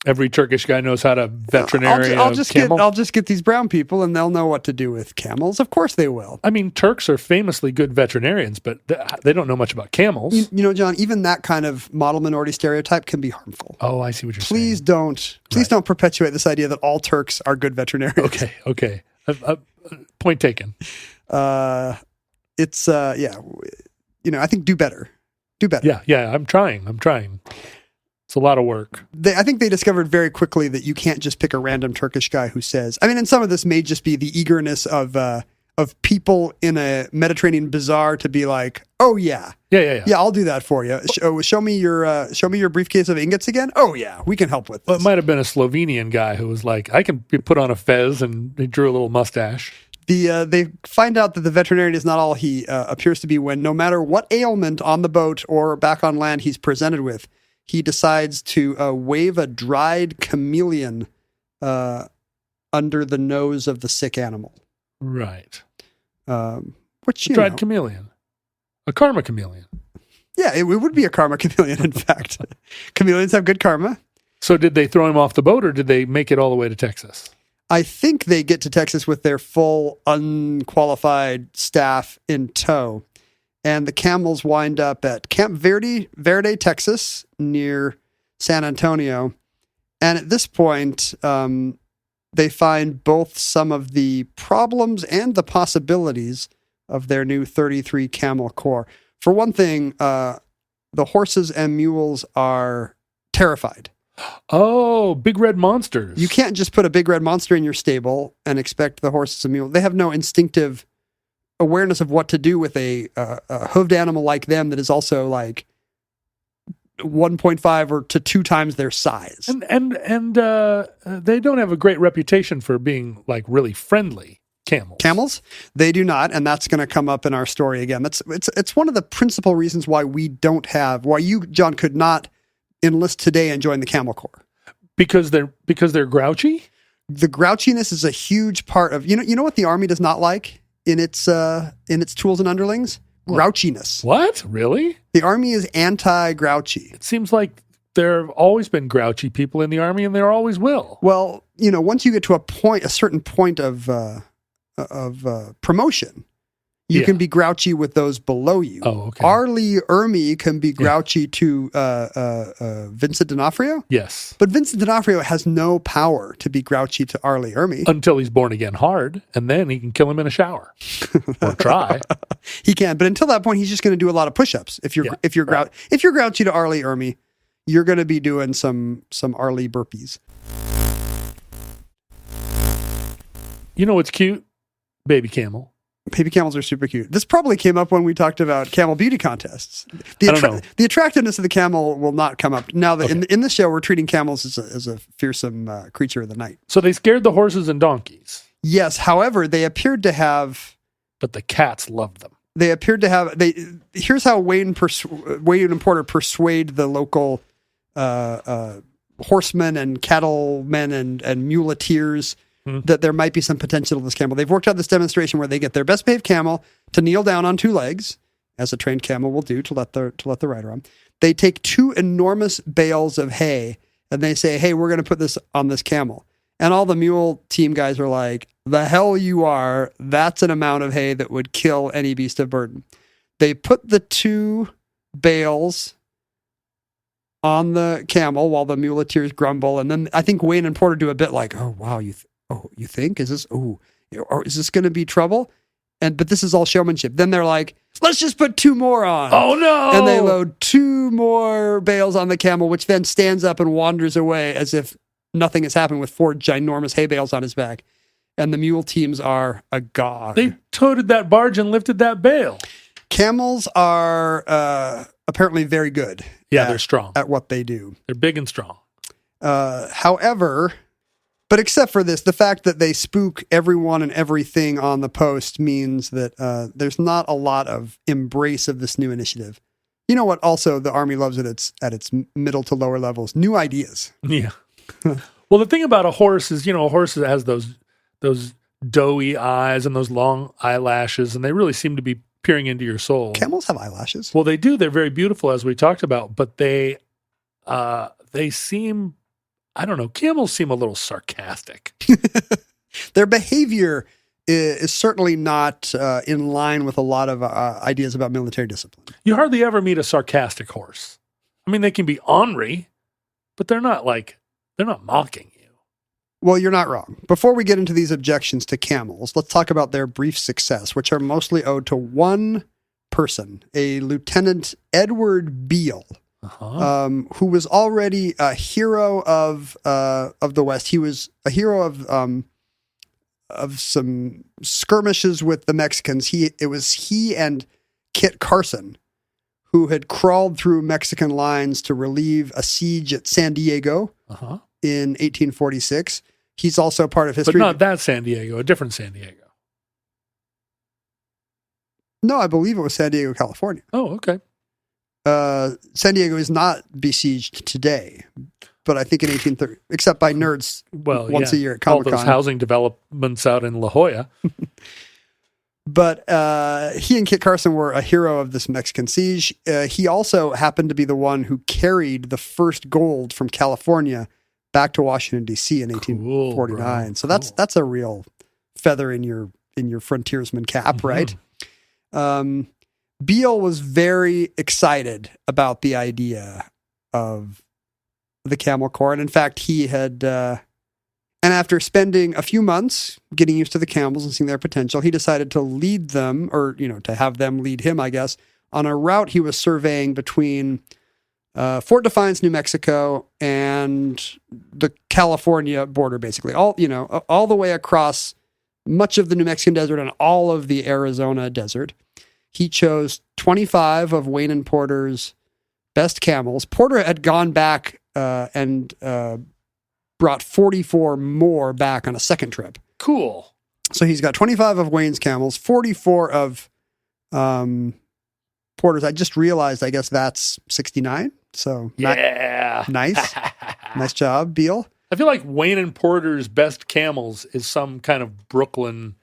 Speaker 5: Every Turkish guy knows how to veterinary
Speaker 6: I'll
Speaker 5: a
Speaker 6: just
Speaker 5: camel.
Speaker 6: get these brown people and they'll know what to do with camels. Of course they will.
Speaker 5: I mean, Turks are famously good veterinarians, but they don't know much about camels.
Speaker 6: John, even that kind of model minority stereotype can be harmful.
Speaker 5: Oh, I see what you're
Speaker 6: Please
Speaker 5: saying.
Speaker 6: don't perpetuate this idea that all Turks are good veterinarians.
Speaker 5: Okay. Point taken.
Speaker 6: I think do better. Do better.
Speaker 5: Yeah, I'm trying. It's a lot of work.
Speaker 6: I think they discovered very quickly that you can't just pick a random Turkish guy who says, and some of this may just be the eagerness of people in a Mediterranean bazaar to be like, oh yeah, I'll do that for you. Show me your briefcase of ingots again. Oh yeah, we can help with this.
Speaker 5: Well, it might have been a Slovenian guy who was like, I can put on a fez, and he drew a little mustache.
Speaker 6: They find out that the veterinarian is not all he appears to be when no matter what ailment on the boat or back on land he's presented with, he decides to wave a dried chameleon under the nose of the sick animal.
Speaker 5: Right.
Speaker 6: Which,
Speaker 5: A dried chameleon. A karma chameleon.
Speaker 6: Yeah, it would be a karma chameleon, in fact. Chameleons have good karma.
Speaker 5: So did they throw him off the boat or did they make it all the way to Texas?
Speaker 6: I think they get to Texas with their full unqualified staff in tow. And the camels wind up at Camp Verde, Texas, near San Antonio. And at this point, they find both some of the problems and the possibilities of their new 33 Camel Corps. For one thing, the horses and mules are terrified.
Speaker 5: Oh, big red monsters.
Speaker 6: You can't just put a big red monster in your stable and expect the horses and mules. They have no instinctive awareness of what to do with a hooved animal like them that is also like 1.5 or to 2 times their size.
Speaker 5: And they don't have a great reputation for being like really friendly camels.
Speaker 6: They do not, and that's going to come up in our story again. It's one of the principal reasons why you, John, could not enlist today and join the Camel Corps.
Speaker 5: Because they're grouchy?
Speaker 6: The grouchiness is a huge part of you know what the Army does not like in its tools and underlings? Grouchiness.
Speaker 5: What? Really?
Speaker 6: The Army is anti-grouchy.
Speaker 5: It seems like there have always been grouchy people in the Army, and there always will.
Speaker 6: Well, once you get to a certain point of promotion, you can be grouchy with those below you.
Speaker 5: Oh, okay.
Speaker 6: Arlie Ermy can be grouchy to Vincent D'Onofrio.
Speaker 5: Yes.
Speaker 6: But Vincent D'Onofrio has no power to be grouchy to Arlie Ermy.
Speaker 5: Until he's born again hard, and then he can kill him in a shower. Or try.
Speaker 6: He can, but until that point, he's just going to do a lot of push-ups. If you're grouchy to Arlie Ermy, you're going to be doing some Arlie burpees.
Speaker 5: You know what's cute? Baby camel.
Speaker 6: Baby camels are super cute. This probably came up when we talked about camel beauty contests.
Speaker 5: I don't know.
Speaker 6: The attractiveness of the camel will not come up. Now that in this show, we're treating camels as a fearsome creature of the night.
Speaker 5: So they scared the horses and donkeys.
Speaker 6: Yes. However, they appeared to have...
Speaker 5: But the cats loved them.
Speaker 6: They appeared to have... Here's how Wade and Porter persuade the local horsemen and cattlemen and muleteers that there might be some potential to this camel. They've worked out this demonstration where they get their best behaved camel to kneel down on 2 legs, as a trained camel will do to let the rider on. They take 2 enormous bales of hay and they say, "Hey, we're going to put this on this camel." And all the mule team guys are like, "The hell you are. That's an amount of hay that would kill any beast of burden." They put the 2 bales on the camel while the muleteers grumble. And then I think Wayne and Porter do a bit like, "Oh, wow, you think? Is this going to be trouble?" But this is all showmanship. Then they're like, "Let's just put 2 more on."
Speaker 5: Oh, no.
Speaker 6: And they load 2 more bales on the camel, which then stands up and wanders away as if nothing has happened with 4 ginormous hay bales on his back. And the mule teams are agog.
Speaker 5: They toted that barge and lifted that bale.
Speaker 6: Camels are apparently very good.
Speaker 5: Yeah, they're strong.
Speaker 6: At what they do.
Speaker 5: They're big and strong.
Speaker 6: However... But except for this, the fact that they spook everyone and everything on the post means that there's not a lot of embrace of this new initiative. You know what? Also, the Army loves it at its middle to lower levels. New ideas.
Speaker 5: Yeah. Well, the thing about a horse is, a horse that has those doughy eyes and those long eyelashes, and they really seem to be peering into your soul.
Speaker 6: Camels have eyelashes.
Speaker 5: Well, they do. They're very beautiful, as we talked about, but they seem... I don't know. Camels seem a little sarcastic.
Speaker 6: Their behavior is certainly not in line with a lot of ideas about military discipline.
Speaker 5: You hardly ever meet a sarcastic horse. I mean, they can be ornery, but they're not mocking you.
Speaker 6: Well, you're not wrong. Before we get into these objections to camels, let's talk about their brief success, which are mostly owed to one person, a Lieutenant Edward Beale. Who was already a hero of the West. He was a hero of some skirmishes with the Mexicans. It was he and Kit Carson who had crawled through Mexican lines to relieve a siege at San Diego in 1846. He's also part of history.
Speaker 5: But not that San Diego, a different San Diego.
Speaker 6: No, I believe it was San Diego, California.
Speaker 5: Oh, okay.
Speaker 6: San Diego is not besieged today, but I think in 1830, except by nerds once a year at Comic-Con.
Speaker 5: All those housing developments out in La Jolla.
Speaker 6: But he and Kit Carson were a hero of this Mexican siege. He also happened to be the one who carried the first gold from California back to Washington, D.C. in 1849.
Speaker 5: Cool.
Speaker 6: So that's a real feather in your frontiersman cap, right? Beale was very excited about the idea of the Camel Corps. And in fact, he had, and after spending a few months getting used to the camels and seeing their potential, he decided to lead them, or, to have them lead him, I guess, on a route he was surveying between Fort Defiance, New Mexico, and the California border, basically. All the way across much of the New Mexican desert and all of the Arizona desert. He chose 25 of Wayne and Porter's best camels. Porter had gone back and brought 44 more back on a second trip.
Speaker 5: Cool.
Speaker 6: So he's got 25 of Wayne's camels, 44 of Porter's. I just realized, I guess that's 69. So
Speaker 5: yeah.
Speaker 6: Nice. Nice job, Beale.
Speaker 5: I feel like Wayne and Porter's best camels is some kind of Brooklyn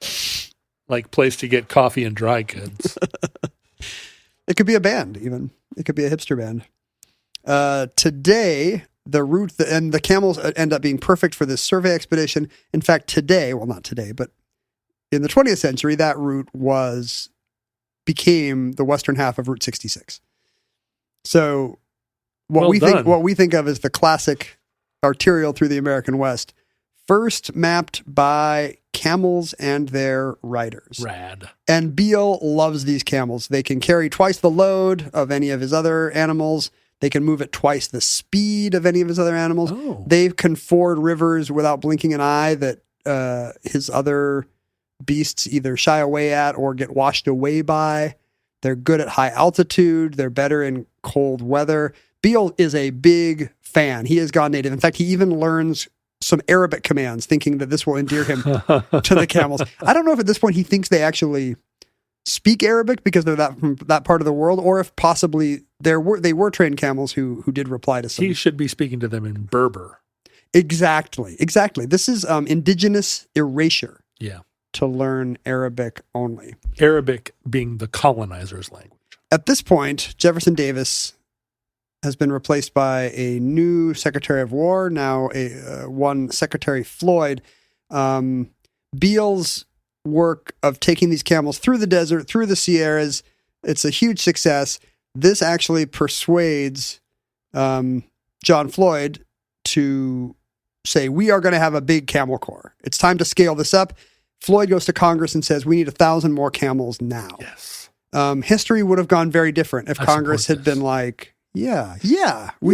Speaker 5: place to get coffee and dry goods.
Speaker 6: It could be a band, even. It could be a hipster band. Today, the route and the camels end up being perfect for this survey expedition. In fact, today, well, not today, but in the 20th century, that route became the western half of Route 66. So what we think of as the classic arterial through the American West, first mapped by camels and their riders.
Speaker 5: Rad.
Speaker 6: And Beale loves these camels. They can carry twice the load of any of his other animals. They can move at twice the speed of any of his other animals.
Speaker 5: Oh.
Speaker 6: They can ford rivers without blinking an eye that his other beasts either shy away at or get washed away by. They're good at high altitude. They're better in cold weather. Beale is a big fan. He has gone native. In fact, he even learns some Arabic commands, thinking that this will endear him to the camels. I don't know if at this point he thinks they actually speak Arabic because they're from that part of the world, or if possibly they were trained camels who did reply to some.
Speaker 5: He should be speaking to them in Berber.
Speaker 6: Exactly. This is indigenous erasure.
Speaker 5: Yeah.
Speaker 6: To learn Arabic only.
Speaker 5: Arabic being the colonizer's language. At
Speaker 6: this point, Jefferson Davis has been replaced by a new Secretary of War, now one Secretary Floyd. Beale's work of taking these camels through the desert, through the Sierras, it's a huge success. This actually persuades John Floyd to say, we are going to have a big camel corps. It's time to scale this up. Floyd goes to Congress and says, we need 1,000 more camels now.
Speaker 5: Yes.
Speaker 6: History would have gone very different if Congress had been like, we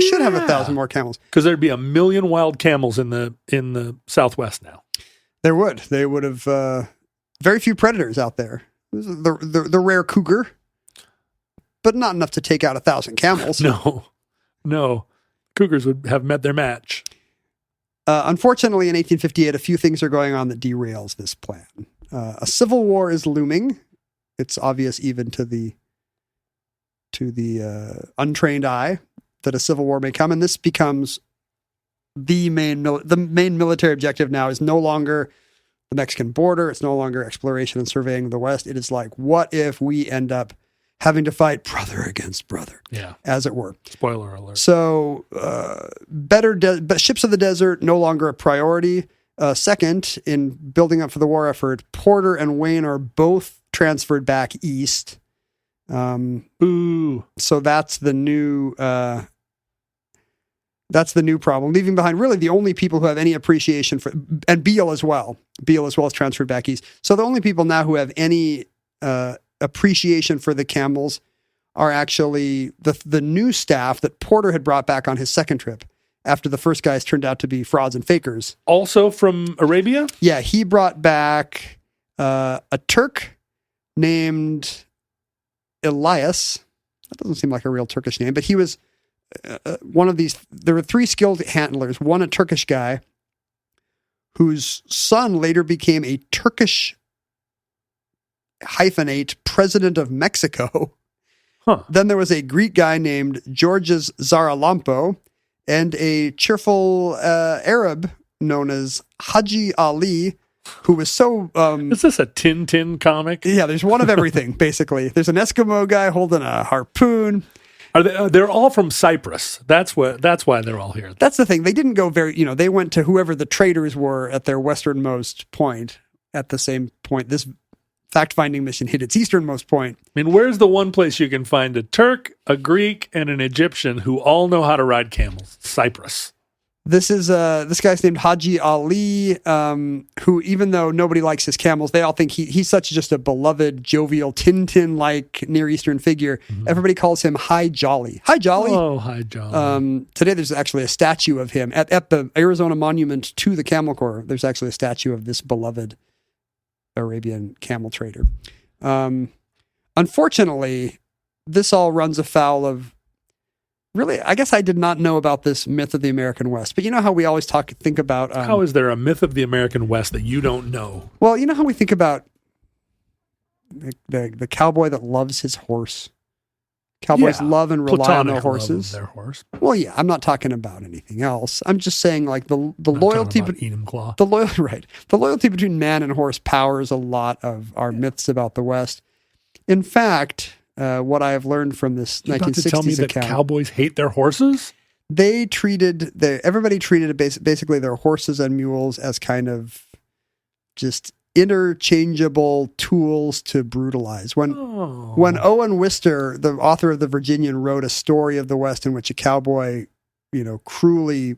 Speaker 6: should have 1,000 more camels.
Speaker 5: Because there'd be 1 million wild camels in the Southwest now.
Speaker 6: There would. They would have very few predators out there. The rare cougar, but not enough to take out 1,000 camels.
Speaker 5: No. Cougars would have met their match.
Speaker 6: Unfortunately, in 1858, a few things are going on that derails this plan. A civil war is looming. It's obvious even to the untrained eye that a civil war may come, and this becomes the main military objective now is no longer the Mexican border. It's no longer exploration and surveying the West. It is like, what if we end up having to fight brother against brother, as it were.
Speaker 5: Spoiler alert.
Speaker 6: So but ships of the desert, no longer a priority. Second, in building up for the war effort, Porter and Wayne are both transferred back east. So that's the new problem, leaving behind really the only people who have any appreciation for, and Beale as well is transferred back east. So the only people now who have any appreciation for the camels are actually the new staff that Porter had brought back on his second trip after the first guys turned out to be frauds and fakers.
Speaker 5: Also from Arabia?
Speaker 6: Yeah, he brought back a Turk named Elias. That doesn't seem like a real Turkish name, but he was one of these. There were 3 skilled handlers, one a Turkish guy whose son later became a Turkish hyphenate president of Mexico.
Speaker 5: Huh.
Speaker 6: Then there was a Greek guy named Georges Zaralampo and a cheerful Arab known as Haji Ali, who was so...
Speaker 5: Is this a Tintin comic?
Speaker 6: Yeah, there's one of everything, basically. There's an Eskimo guy holding a harpoon.
Speaker 5: They're all from Cyprus. That's why they're all here.
Speaker 6: That's the thing. They didn't go they went to whoever the traders were at their westernmost point. At the same point, this fact-finding mission hit its easternmost point.
Speaker 5: I mean, where's the one place you can find a Turk, a Greek, and an Egyptian who all know how to ride camels? Cyprus.
Speaker 6: This is this guy's named Haji Ali, who, even though nobody likes his camels, they all think he's such just a beloved, jovial, Tintin-like Near Eastern figure. Mm-hmm. Everybody calls him Hi Jolly. Hi Jolly.
Speaker 5: Oh, Hi Jolly.
Speaker 6: Today there's actually a statue of him at the Arizona Monument to the Camel Corps. There's actually a statue of this beloved Arabian camel trader. Unfortunately, this all runs afoul of... Really, I guess I did not know about this myth of the American West, but you know how we always think about...
Speaker 5: how is there a myth of the American West that you don't know?
Speaker 6: Well, you know how we think about the cowboy that loves his horse? Cowboys love and rely on their horses.
Speaker 5: Love of their horse.
Speaker 6: Well, yeah, I'm not talking about anything else. I'm just saying, like, the loyalty... The loyalty between man and horse powers a lot of our myths about the West. In fact... what I have learned from this 1960s
Speaker 5: about to tell me that
Speaker 6: account,
Speaker 5: cowboys hate their horses?
Speaker 6: Everybody treated basically their horses and mules as kind of just interchangeable tools to brutalize. When Owen Wister, the author of The Virginian, wrote a story of the West in which a cowboy, cruelly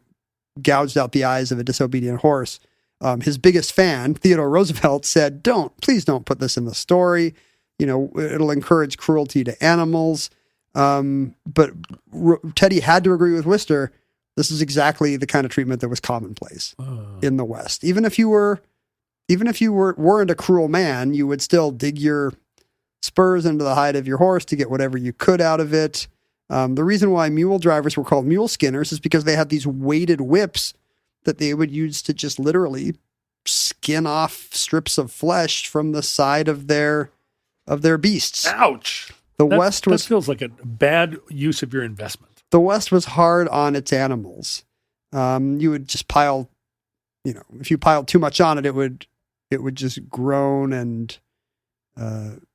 Speaker 6: gouged out the eyes of a disobedient horse, his biggest fan, Theodore Roosevelt, said, please don't put this in the story. It'll encourage cruelty to animals. But Teddy had to agree with Wister. This is exactly the kind of treatment that was commonplace in the West. Even if you weren't a cruel man, you would still dig your spurs into the hide of your horse to get whatever you could out of it. The reason why mule drivers were called mule skinners is because they had these weighted whips that they would use to just literally skin off strips of flesh from the side of their beasts.
Speaker 5: Ouch. That feels like a bad use of your investment.
Speaker 6: The West was hard on its animals. You would just pile, if you piled too much on it, it would just groan and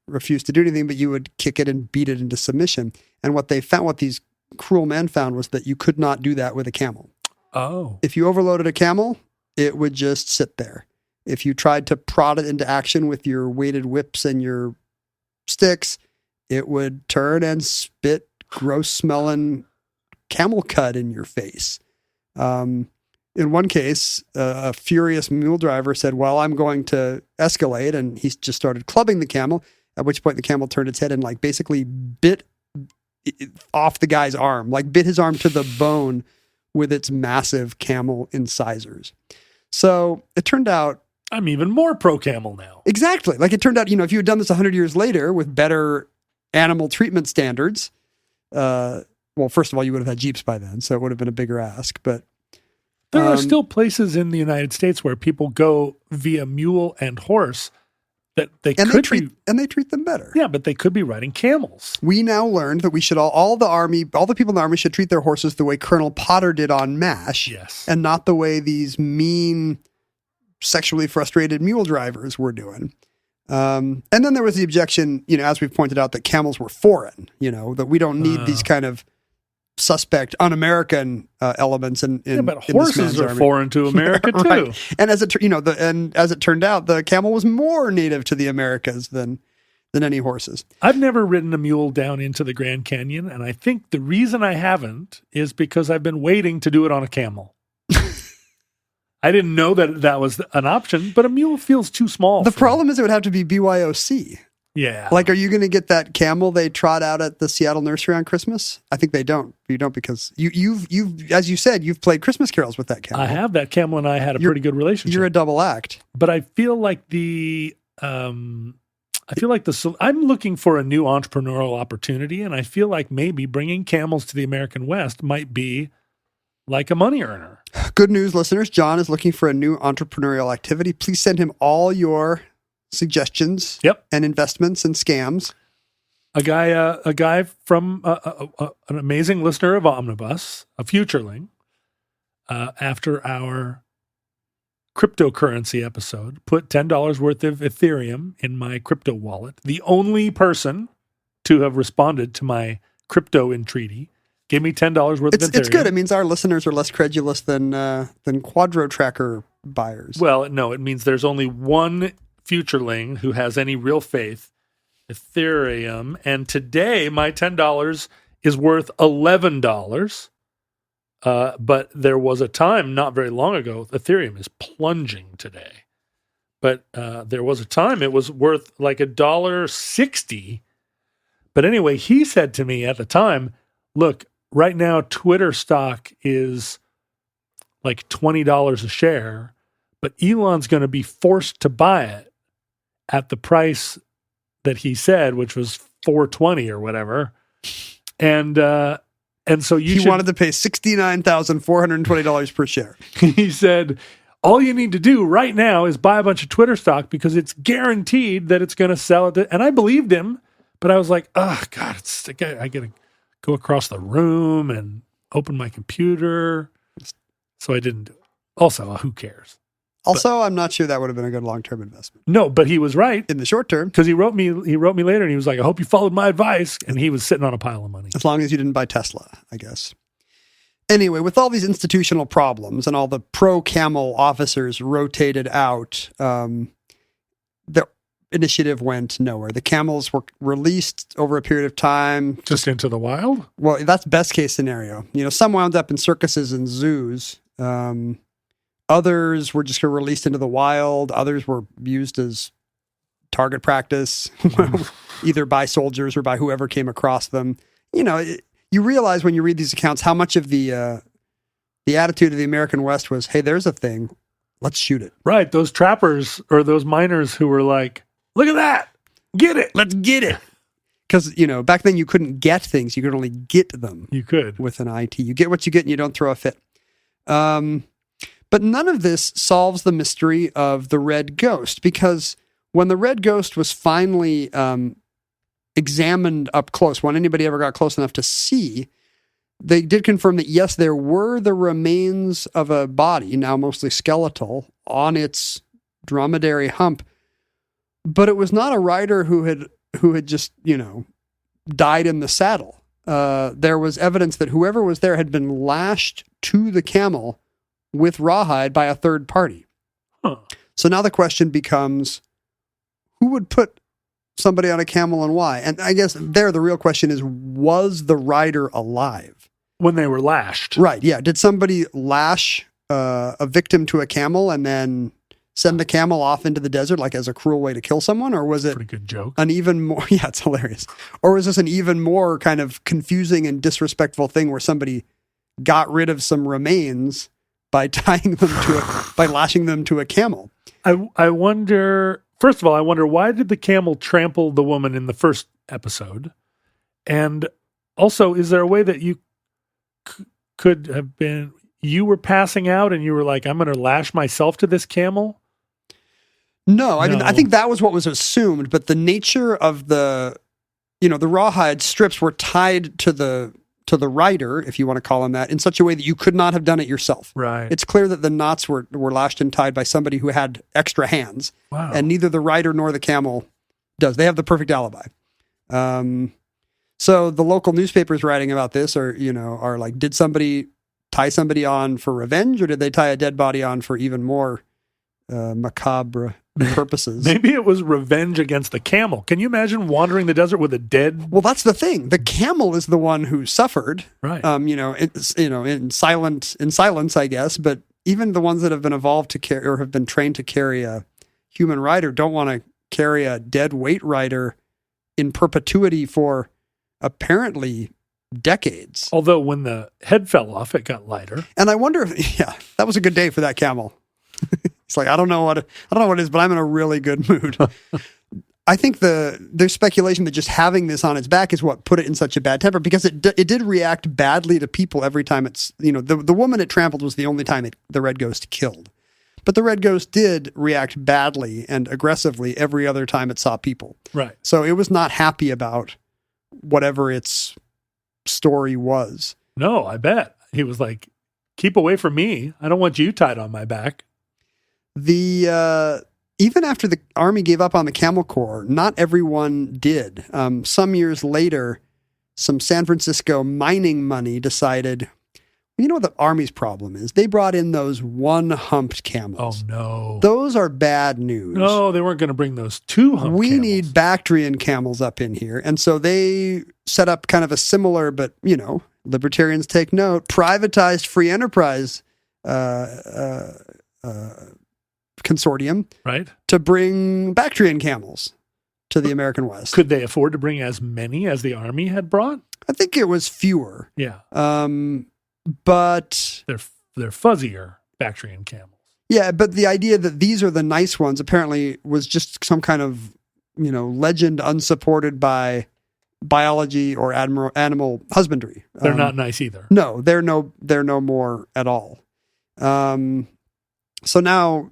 Speaker 6: refuse to do anything, but you would kick it and beat it into submission. And what these cruel men found was that you could not do that with a camel.
Speaker 5: Oh.
Speaker 6: If you overloaded a camel, it would just sit there. If you tried to prod it into action with your weighted whips and your sticks, it would turn and spit gross smelling camel cud in your face. In one case, a furious mule driver said, well, I'm going to escalate. And he just started clubbing the camel, at which point the camel turned its head and basically bit off the guy's arm, bit his arm to the bone with its massive camel incisors. So it turned out,
Speaker 5: I'm even more pro-camel now.
Speaker 6: Exactly. It turned out, if you had done this 100 years later with better animal treatment standards, well, first of all, you would have had Jeeps by then, so it would have been a bigger ask. But
Speaker 5: there are still places in the United States where people go via mule and horse that they treat
Speaker 6: them better.
Speaker 5: Yeah, but they could be riding camels.
Speaker 6: We now learned that we should all the people in the army should treat their horses the way Colonel Potter did on MASH.
Speaker 5: Yes.
Speaker 6: And not the way these mean, sexually frustrated mule drivers were doing. And then there was the objection, as we've pointed out, that camels were foreign, that we don't need these kind of suspect un-American elements
Speaker 5: but horses are foreign to America too.
Speaker 6: Right. And as it turned out, the camel was more native to the Americas than any horses.
Speaker 5: I've never ridden a mule down into the Grand Canyon, and I think the reason I haven't is because I've been waiting to do it on a camel. I didn't know that was an option, but a mule feels too small.
Speaker 6: The problem is it would have to be BYOC.
Speaker 5: Yeah.
Speaker 6: Are you going to get that camel they trot out at the Seattle nursery on Christmas? I think they don't. You don't because you've as you said, you've played Christmas carols with that camel.
Speaker 5: I have. That camel and I had a pretty good relationship.
Speaker 6: You're a double act.
Speaker 5: But I feel like I'm looking for a new entrepreneurial opportunity, and I feel like maybe bringing camels to the American West might be like a money earner.
Speaker 6: Good news, listeners. John is looking for a new entrepreneurial activity. Please send him all your suggestions and investments and scams.
Speaker 5: A guy from an amazing listener of Omnibus, a futurely, after our cryptocurrency episode, put $10 worth of Ethereum in my crypto wallet. The only person to have responded to my crypto entreaty gave me $10 worth of Ethereum.
Speaker 6: It's good. It means our listeners are less credulous than Quadro Tracker buyers.
Speaker 5: Well, no, it means there's only one futureling who has any real faith, Ethereum. And today, my $10 is worth $11. But there was a time not very long ago, Ethereum is plunging today. But there was a time it was worth like $1.60. But anyway, he said to me at the time, look, right now Twitter stock is like $20 a share, but Elon's going to be forced to buy it at the price that he said, which was $4.20 or whatever. And so he
Speaker 6: wanted to pay $69,420 per share.
Speaker 5: He said, all you need to do right now is buy a bunch of Twitter stock because it's guaranteed that it's going to sell it. And I believed him, but I was like, oh God, I got to go across the room and open my computer. So I didn't do it. Also, who cares?
Speaker 6: Also, I'm not sure that would have been a good long-term investment.
Speaker 5: No, but he was right
Speaker 6: in the short term,
Speaker 5: because he wrote me later and he was like, I hope you followed my advice. And he was sitting on a pile of money.
Speaker 6: As long as you didn't buy Tesla, I guess. Anyway, with all these institutional problems and all the pro-camel officers rotated out, the initiative went nowhere. The camels were released over a period of time.
Speaker 5: Just into the wild?
Speaker 6: Well, that's best case scenario. Some wound up in circuses and zoos. Others were just released into the wild. Others were used as target practice, either by soldiers or by whoever came across them. You realize when you read these accounts how much of the attitude of the American West was, hey, there's a thing, let's shoot it.
Speaker 5: Right. Those trappers or those miners who were like, look at that, get it, let's get it.
Speaker 6: Because, back then you couldn't get things, you could only get them.
Speaker 5: You could.
Speaker 6: With an IT. You get what you get and you don't throw a fit. But none of this solves the mystery of the red ghost, because when the red ghost was finally examined up close, when anybody ever got close enough to see, they did confirm that, yes, there were the remains of a body, now mostly skeletal, on its dromedary hump, but it was not a rider who had just, died in the saddle. There was evidence that whoever was there had been lashed to the camel with rawhide by a third party.
Speaker 5: Huh.
Speaker 6: So now the question becomes, who would put somebody on a camel and why? And I guess the real question is, was the rider alive?
Speaker 5: When they were lashed.
Speaker 6: Right, yeah. Did somebody lash a victim to a camel and then send the camel off into the desert like as a cruel way to kill someone? Or was it
Speaker 5: pretty good joke?
Speaker 6: An even more, yeah, it's hilarious. Or was this an even more kind of confusing and disrespectful thing where somebody got rid of some remains by by lashing them to a camel?
Speaker 5: I wonder, first of all, why did the camel trample the woman in the first episode? And also, is there a way that you could have been, you were passing out and you were like, I'm going to lash myself to this camel?
Speaker 6: No, I mean, I think that was what was assumed, but the nature of the rawhide strips were tied to the rider, if you want to call him that, in such a way that you could not have done it yourself.
Speaker 5: Right.
Speaker 6: It's clear that the knots were lashed and tied by somebody who had extra hands.
Speaker 5: Wow.
Speaker 6: And neither the rider nor the camel does. They have the perfect alibi. So the local newspapers writing about this are like, did somebody tie somebody on for revenge, or did they tie a dead body on for even more macabre purposes?
Speaker 5: Maybe it was revenge against the camel. Can you imagine wandering the desert with a dead?
Speaker 6: Well, that's the thing. The camel is the one who suffered,
Speaker 5: right?
Speaker 6: In silence, I guess. But even the ones that have been evolved to carry or have been trained to carry a human rider don't want to carry a dead weight rider in perpetuity for apparently decades.
Speaker 5: Although when the head fell off, it got lighter.
Speaker 6: And I wonder if, that was a good day for that camel. It's like, I don't know what it is, but I'm in a really good mood. I think there's speculation that just having this on its back is what put it in such a bad temper, because it did react badly to people every time it's, the woman it trampled was the only time the red ghost killed. But the red ghost did react badly and aggressively every other time it saw people.
Speaker 5: Right.
Speaker 6: So it was not happy about whatever its story was.
Speaker 5: No, I bet. He was like, Keep away from me. I don't want you tied on my back.
Speaker 6: The even after the army gave up on the Camel Corps, not everyone did. Some years later, some San Francisco mining money decided, you know what the army's problem is? They brought in those one-humped camels.
Speaker 5: Oh, no.
Speaker 6: Those are bad news.
Speaker 5: No, they weren't going to bring those two-humped
Speaker 6: We
Speaker 5: camels.
Speaker 6: need Bactrian camels up in here. And so they set up kind of a similar, but, you know, libertarians take note, privatized free enterprise consortium,
Speaker 5: right,
Speaker 6: to bring Bactrian camels to the American West.
Speaker 5: Could they afford to bring as many as the army had brought?
Speaker 6: I think it was fewer.
Speaker 5: Yeah.
Speaker 6: But
Speaker 5: they're fuzzier Bactrian camels.
Speaker 6: yeah, but the idea that these are the nice ones apparently was just some kind of, you know, legend unsupported by biology or animal husbandry.
Speaker 5: They're not nice either.
Speaker 6: No, they're no more at all. So now,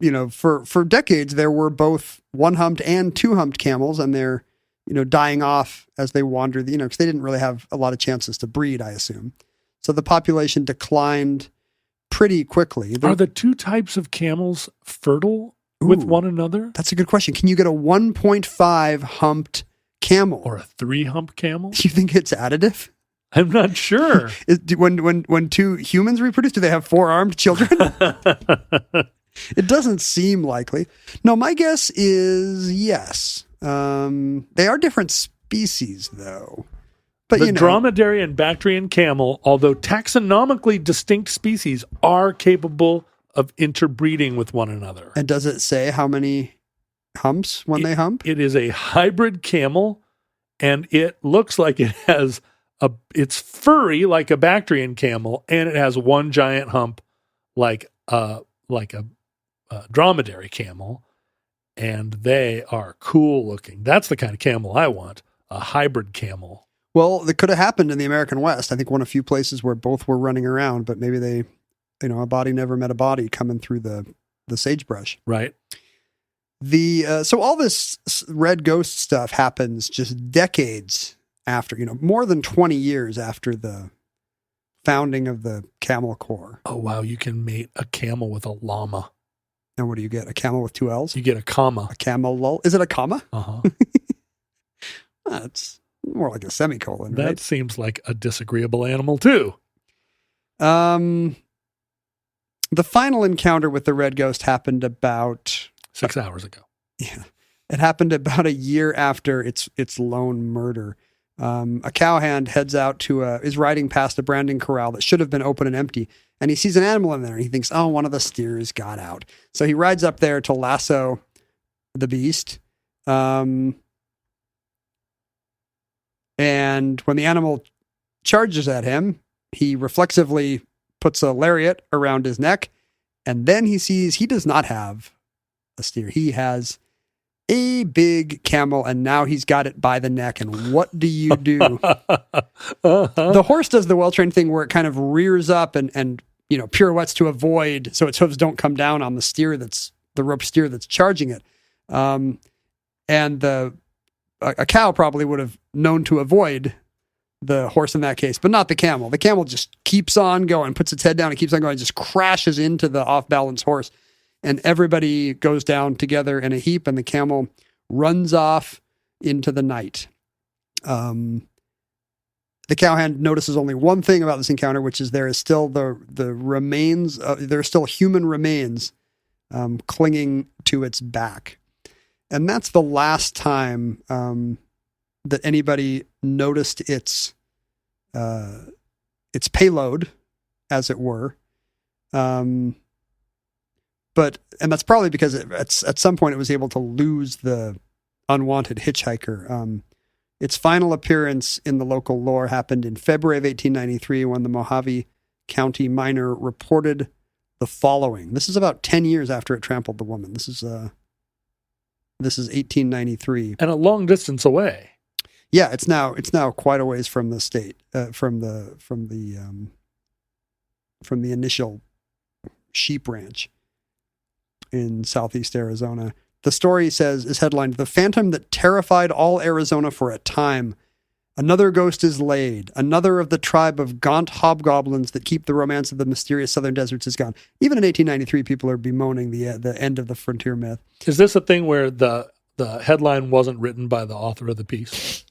Speaker 6: you know, for decades there were both one-humped and two-humped camels, and they're, you know, dying off as they wander, you know, because they didn't really have a lot of chances to breed, I assume. So the population declined pretty quickly.
Speaker 5: Are the two types of camels fertile with one another?
Speaker 6: That's a good question. Can you get a 1.5 humped camel?
Speaker 5: Or a 3-hump camel?
Speaker 6: Do you think it's additive?
Speaker 5: I'm not sure.
Speaker 6: When two humans reproduce, do they have 4-armed children? It doesn't seem likely. No, my guess is yes. They are different species, though. But
Speaker 5: the
Speaker 6: you know,
Speaker 5: dromedary and Bactrian camel, although taxonomically distinct species, are capable of interbreeding with one another.
Speaker 6: And does it say how many humps when they hump?
Speaker 5: It is a hybrid camel, and it looks like it has it's furry like a Bactrian camel, and it has one giant hump like a dromedary camel, and they are cool looking. That's the kind of camel I want, a hybrid camel.
Speaker 6: Well, it could have happened in the American West. I think one of a few places where both were running around, but maybe they, you know, a body never met a body coming through the sagebrush.
Speaker 5: Right.
Speaker 6: So all this red ghost stuff happens just decades after, you know, more than 20 years after the founding of the Camel Corps.
Speaker 5: Oh, wow. You can mate a camel with a llama.
Speaker 6: And what do you get? A camel with 2 L's?
Speaker 5: You get a comma.
Speaker 6: A camel lull? Is it a comma?
Speaker 5: Uh-huh.
Speaker 6: That's more like a semicolon,
Speaker 5: That
Speaker 6: right?
Speaker 5: seems like a disagreeable animal, too.
Speaker 6: The final encounter with the red ghost happened about
Speaker 5: 6 hours ago.
Speaker 6: Yeah, it happened about a year after its lone murder. A cowhand heads out is riding past a branding corral that should have been open and empty, and he sees an animal in there, and he thinks, oh, one of the steers got out. So he rides up there to lasso the beast. And when the animal charges at him, he reflexively puts a lariat around his neck, and then he sees he does not have a steer. He has a big camel, and now he's got it by the neck. And what do you do? The horse does the well-trained thing where it kind of rears up and you know, pirouettes to avoid, so its hooves don't come down on the rope steer that's charging it. And a cow probably would have known to avoid the horse in that case, but not the camel. The camel just keeps on going, puts its head down and keeps on going, just crashes into the off-balance horse. And everybody goes down together in a heap, and the camel runs off into the night. The cowhand notices only one thing about this encounter, which is there is still the remains. There are still human remains clinging to its back, and that's the last time that anybody noticed its payload, as it were. And that's probably because at some point it was able to lose the unwanted hitchhiker. Its final appearance in the local lore happened in February of 1893 when the Mojave County miner reported the following. This is about 10 years after it trampled the woman. This is 1893.
Speaker 5: And a long distance away.
Speaker 6: Yeah, it's now quite a ways from the state, from the initial sheep ranch in southeast Arizona. The story is headlined, "The Phantom That Terrified All Arizona for a Time Another ghost is laid. Another of the tribe of gaunt hobgoblins that keep the romance of the mysterious southern deserts is gone. Even in 1893, people are bemoaning the end of the frontier myth.
Speaker 5: Is this a thing where the headline wasn't written by the author of the piece?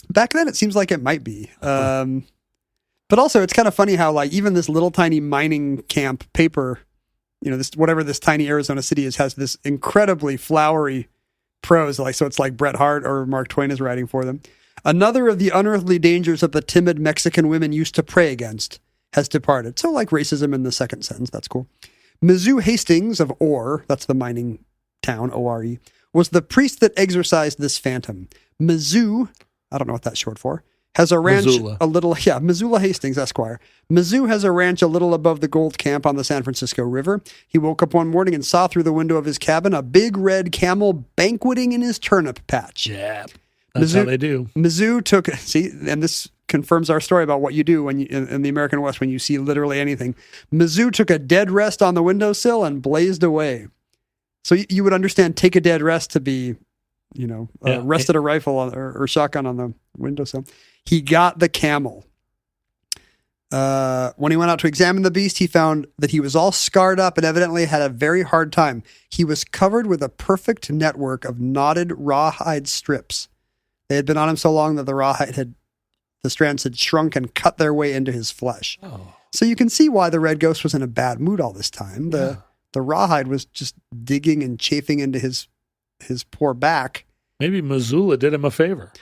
Speaker 6: Back then, it seems like it might be. But also, it's kind of funny how, like, even this little tiny mining camp paper, this whatever this tiny Arizona city is, has this incredibly flowery prose. Like, so it's like Bret Hart or Mark Twain is writing for them. Another of the unearthly dangers of the timid Mexican women used to pray against has departed. So, like racism in the second sentence, that's cool. Mizzou Hastings of Ore, that's the mining town, O-R-E, was the priest that exorcised this phantom. Mizzou, I don't know what that's short for, has a ranch Missoula Hastings, Esquire. Mizzou has a ranch a little above the gold camp on the San Francisco River. He woke up one morning and saw through the window of his cabin a big red camel banqueting in his turnip patch.
Speaker 5: Yeah. That's how they do.
Speaker 6: Mizzou took, and this confirms our story about what you do when in the American West when you see literally anything. Mizzou took a dead rest on the windowsill and blazed away. So you would understand take a dead rest to be, rested a rifle or shotgun on the windowsill. He got the camel. When he went out to examine the beast, he found that he was all scarred up and evidently had a very hard time. He was covered with a perfect network of knotted rawhide strips. They had been on him so long that the strands had shrunk and cut their way into his flesh. Oh. So you can see why the red ghost was in a bad mood all this time. The rawhide was just digging and chafing into his poor back.
Speaker 5: Maybe Missoula did him a favor.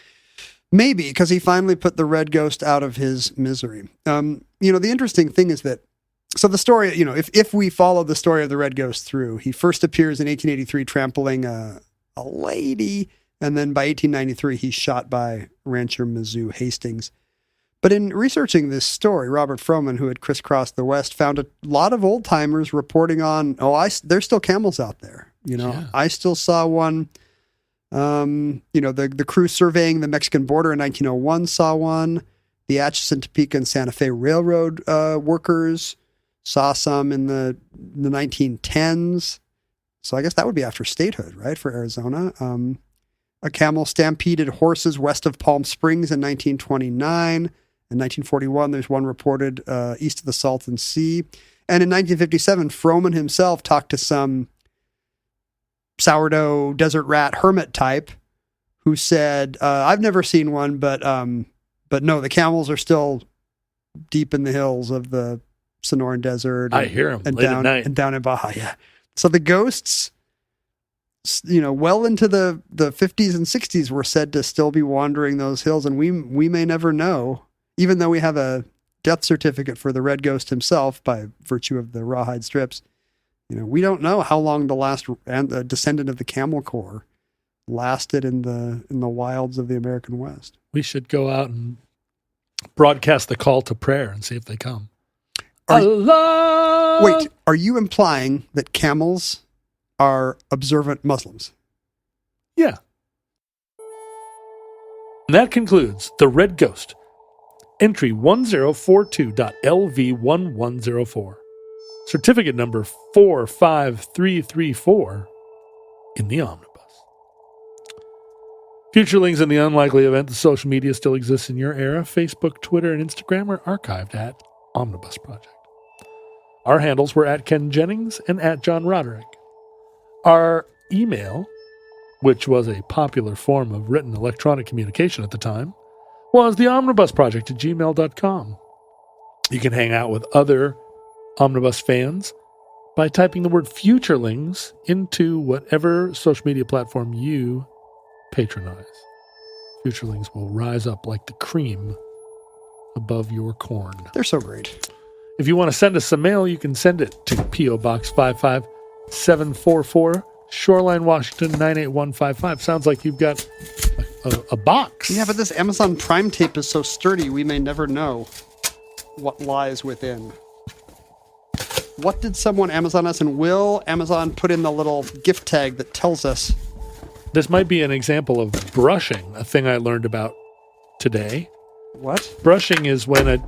Speaker 6: Maybe, because he finally put the red ghost out of his misery. The interesting thing is that, so the story, if we follow the story of the red ghost through, he first appears in 1883 trampling a lady, and then by 1893 he's shot by rancher Mizzou Hastings. But in researching this story, Robert Froman, who had crisscrossed the West, found a lot of old timers reporting on, there's still camels out there. I still saw one. The crew surveying the Mexican border in 1901 saw one. The Atchison, Topeka, and Santa Fe Railroad workers saw some in the 1910s. So I guess that would be after statehood, right, for Arizona. A camel stampeded horses west of Palm Springs in 1929. In 1941, there's one reported east of the Salton Sea. And in 1957, Froman himself talked to some sourdough desert rat hermit type who said, I've never seen one, but no, the camels are still deep in the hills of the Sonoran Desert.
Speaker 5: I hear them late at night.
Speaker 6: And down in Baja, yeah. So the ghosts, well into the 50s and 60s were said to still be wandering those hills, and we may never know, even though we have a death certificate for the red ghost himself by virtue of the rawhide strips. We don't know how long the last descendant of the Camel Corps lasted in the wilds of the American West.
Speaker 5: We should go out and broadcast the call to prayer and see if they come. Allah!
Speaker 6: Wait, are you implying that camels are observant Muslims?
Speaker 5: Yeah. And that concludes The Red Ghost, entry 1042.LV1104. Certificate number 45334 in the omnibus. Futurelings, in the unlikely event the social media still exists in your era, Facebook, Twitter, and Instagram are archived at Omnibus Project. Our handles were at Ken Jennings and at John Roderick. Our email, which was a popular form of written electronic communication at the time, was theomnibusproject@gmail.com. You can hang out with other Omnibus fans by typing the word Futurelings into whatever social media platform you patronize. Futurelings will rise up like the cream above your corn.
Speaker 6: They're so great.
Speaker 5: If you want to send us some mail, you can send it to P.O. Box 55744, Shoreline, Washington 98155. Sounds like you've got a box.
Speaker 6: Yeah, but this Amazon Prime tape is so sturdy, we may never know what lies within. What did someone Amazon us, and will Amazon put in the little gift tag that tells us?
Speaker 5: This might be an example of brushing, a thing I learned about today.
Speaker 6: What?
Speaker 5: Brushing is when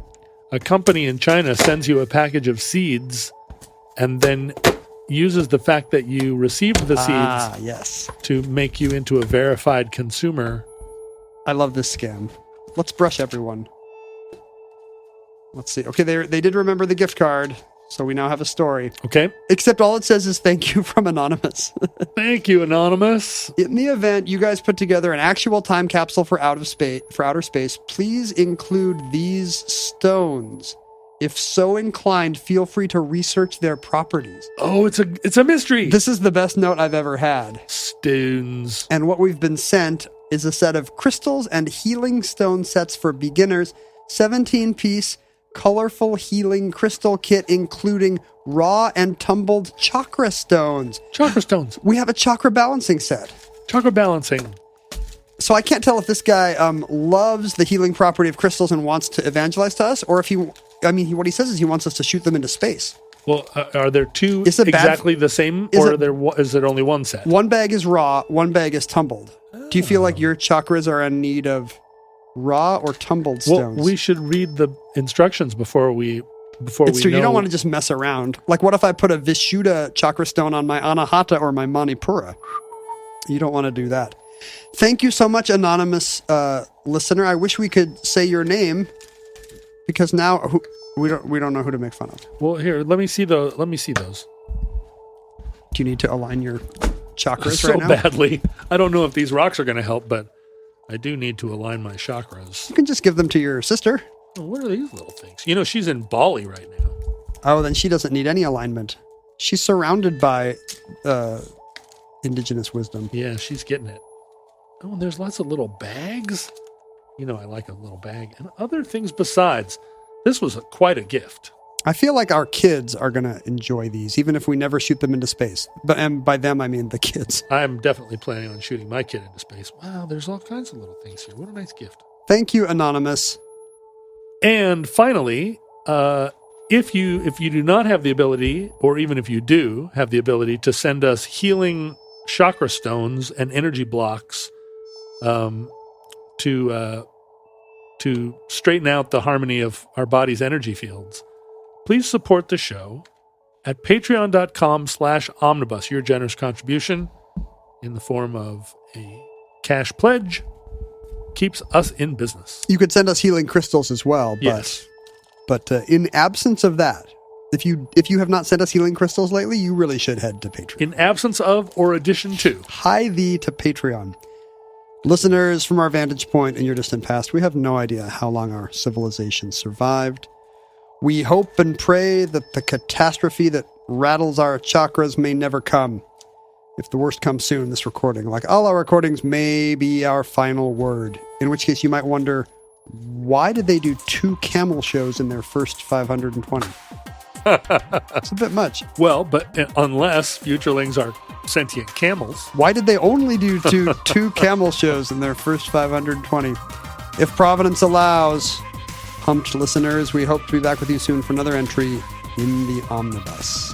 Speaker 5: a company in China sends you a package of seeds and then uses the fact that you received the seeds
Speaker 6: yes,
Speaker 5: to make you into a verified consumer.
Speaker 6: I love this scam. Let's brush everyone. Let's see. Okay, they did remember the gift card, so we now have a story.
Speaker 5: Okay.
Speaker 6: Except all it says is thank you from Anonymous.
Speaker 5: Thank you, Anonymous.
Speaker 6: In the event you guys put together an actual time capsule for outer space, please include these stones. If so inclined, feel free to research their properties.
Speaker 5: Oh, it's a mystery.
Speaker 6: This is the best note I've ever had.
Speaker 5: Stones.
Speaker 6: And what we've been sent is a set of crystals and healing stone sets for beginners, 17-piece colorful healing crystal kit, including raw and tumbled chakra stones.
Speaker 5: Chakra stones.
Speaker 6: We have a chakra balancing set.
Speaker 5: Chakra balancing.
Speaker 6: So I can't tell if this guy loves the healing property of crystals and wants to evangelize to us, or if what he says is he wants us to shoot them into space.
Speaker 5: Well, are there two
Speaker 6: Is it
Speaker 5: exactly the same, or is there only one set?
Speaker 6: One bag is raw, one bag is tumbled. Do you feel like your chakras are in need of raw or tumbled stones?
Speaker 5: Well, we should read the instructions before we
Speaker 6: It's true.
Speaker 5: know.
Speaker 6: You don't want to just mess around. Like, what if I put a Vishuddha chakra stone on my Anahata or my Manipura? You don't want to do that. Thank you so much, anonymous listener. I wish we could say your name, because now we don't know who to make fun of.
Speaker 5: Well, here, let me see those.
Speaker 6: Do you need to align your chakras
Speaker 5: So
Speaker 6: right now?
Speaker 5: badly. I don't know if these rocks are going to help, but I do need to align my chakras.
Speaker 6: You can just give them to your sister.
Speaker 5: Oh, what are these little things? You know, she's in Bali right now.
Speaker 6: Oh, then she doesn't need any alignment. She's surrounded by indigenous wisdom.
Speaker 5: Yeah, she's getting it. Oh, and there's lots of little bags. You know, I like a little bag. And other things besides. This was quite a gift.
Speaker 6: I feel like our kids are going to enjoy these, even if we never shoot them into space. And by them, I mean the kids.
Speaker 5: I'm definitely planning on shooting my kid into space. Wow, there's all kinds of little things here. What a nice gift.
Speaker 6: Thank you, Anonymous.
Speaker 5: And finally, if you do not have the ability, or even if you do have the ability to send us healing chakra stones and energy blocks to straighten out the harmony of our body's energy fields, please support the show at patreon.com/omnibus. Your generous contribution in the form of a cash pledge keeps us in business.
Speaker 6: You could send us healing crystals as well.
Speaker 5: Yes.
Speaker 6: But in absence of that, if you have not sent us healing crystals lately, you really should head to Patreon.
Speaker 5: In absence of or addition to.
Speaker 6: Hie thee to Patreon. Listeners, from our vantage point in your distant past, we have no idea how long our civilization survived. We hope and pray that the catastrophe that rattles our chakras may never come. If the worst comes soon, this recording, like all our recordings, may be our final word. In which case you might wonder, why did they do 2 camel shows in their first 520? It's a bit much.
Speaker 5: Well, but unless futurelings are sentient camels.
Speaker 6: Why did they only do two camel shows in their first 520? If Providence allows, humped listeners, we hope to be back with you soon for another entry in the Omnibus.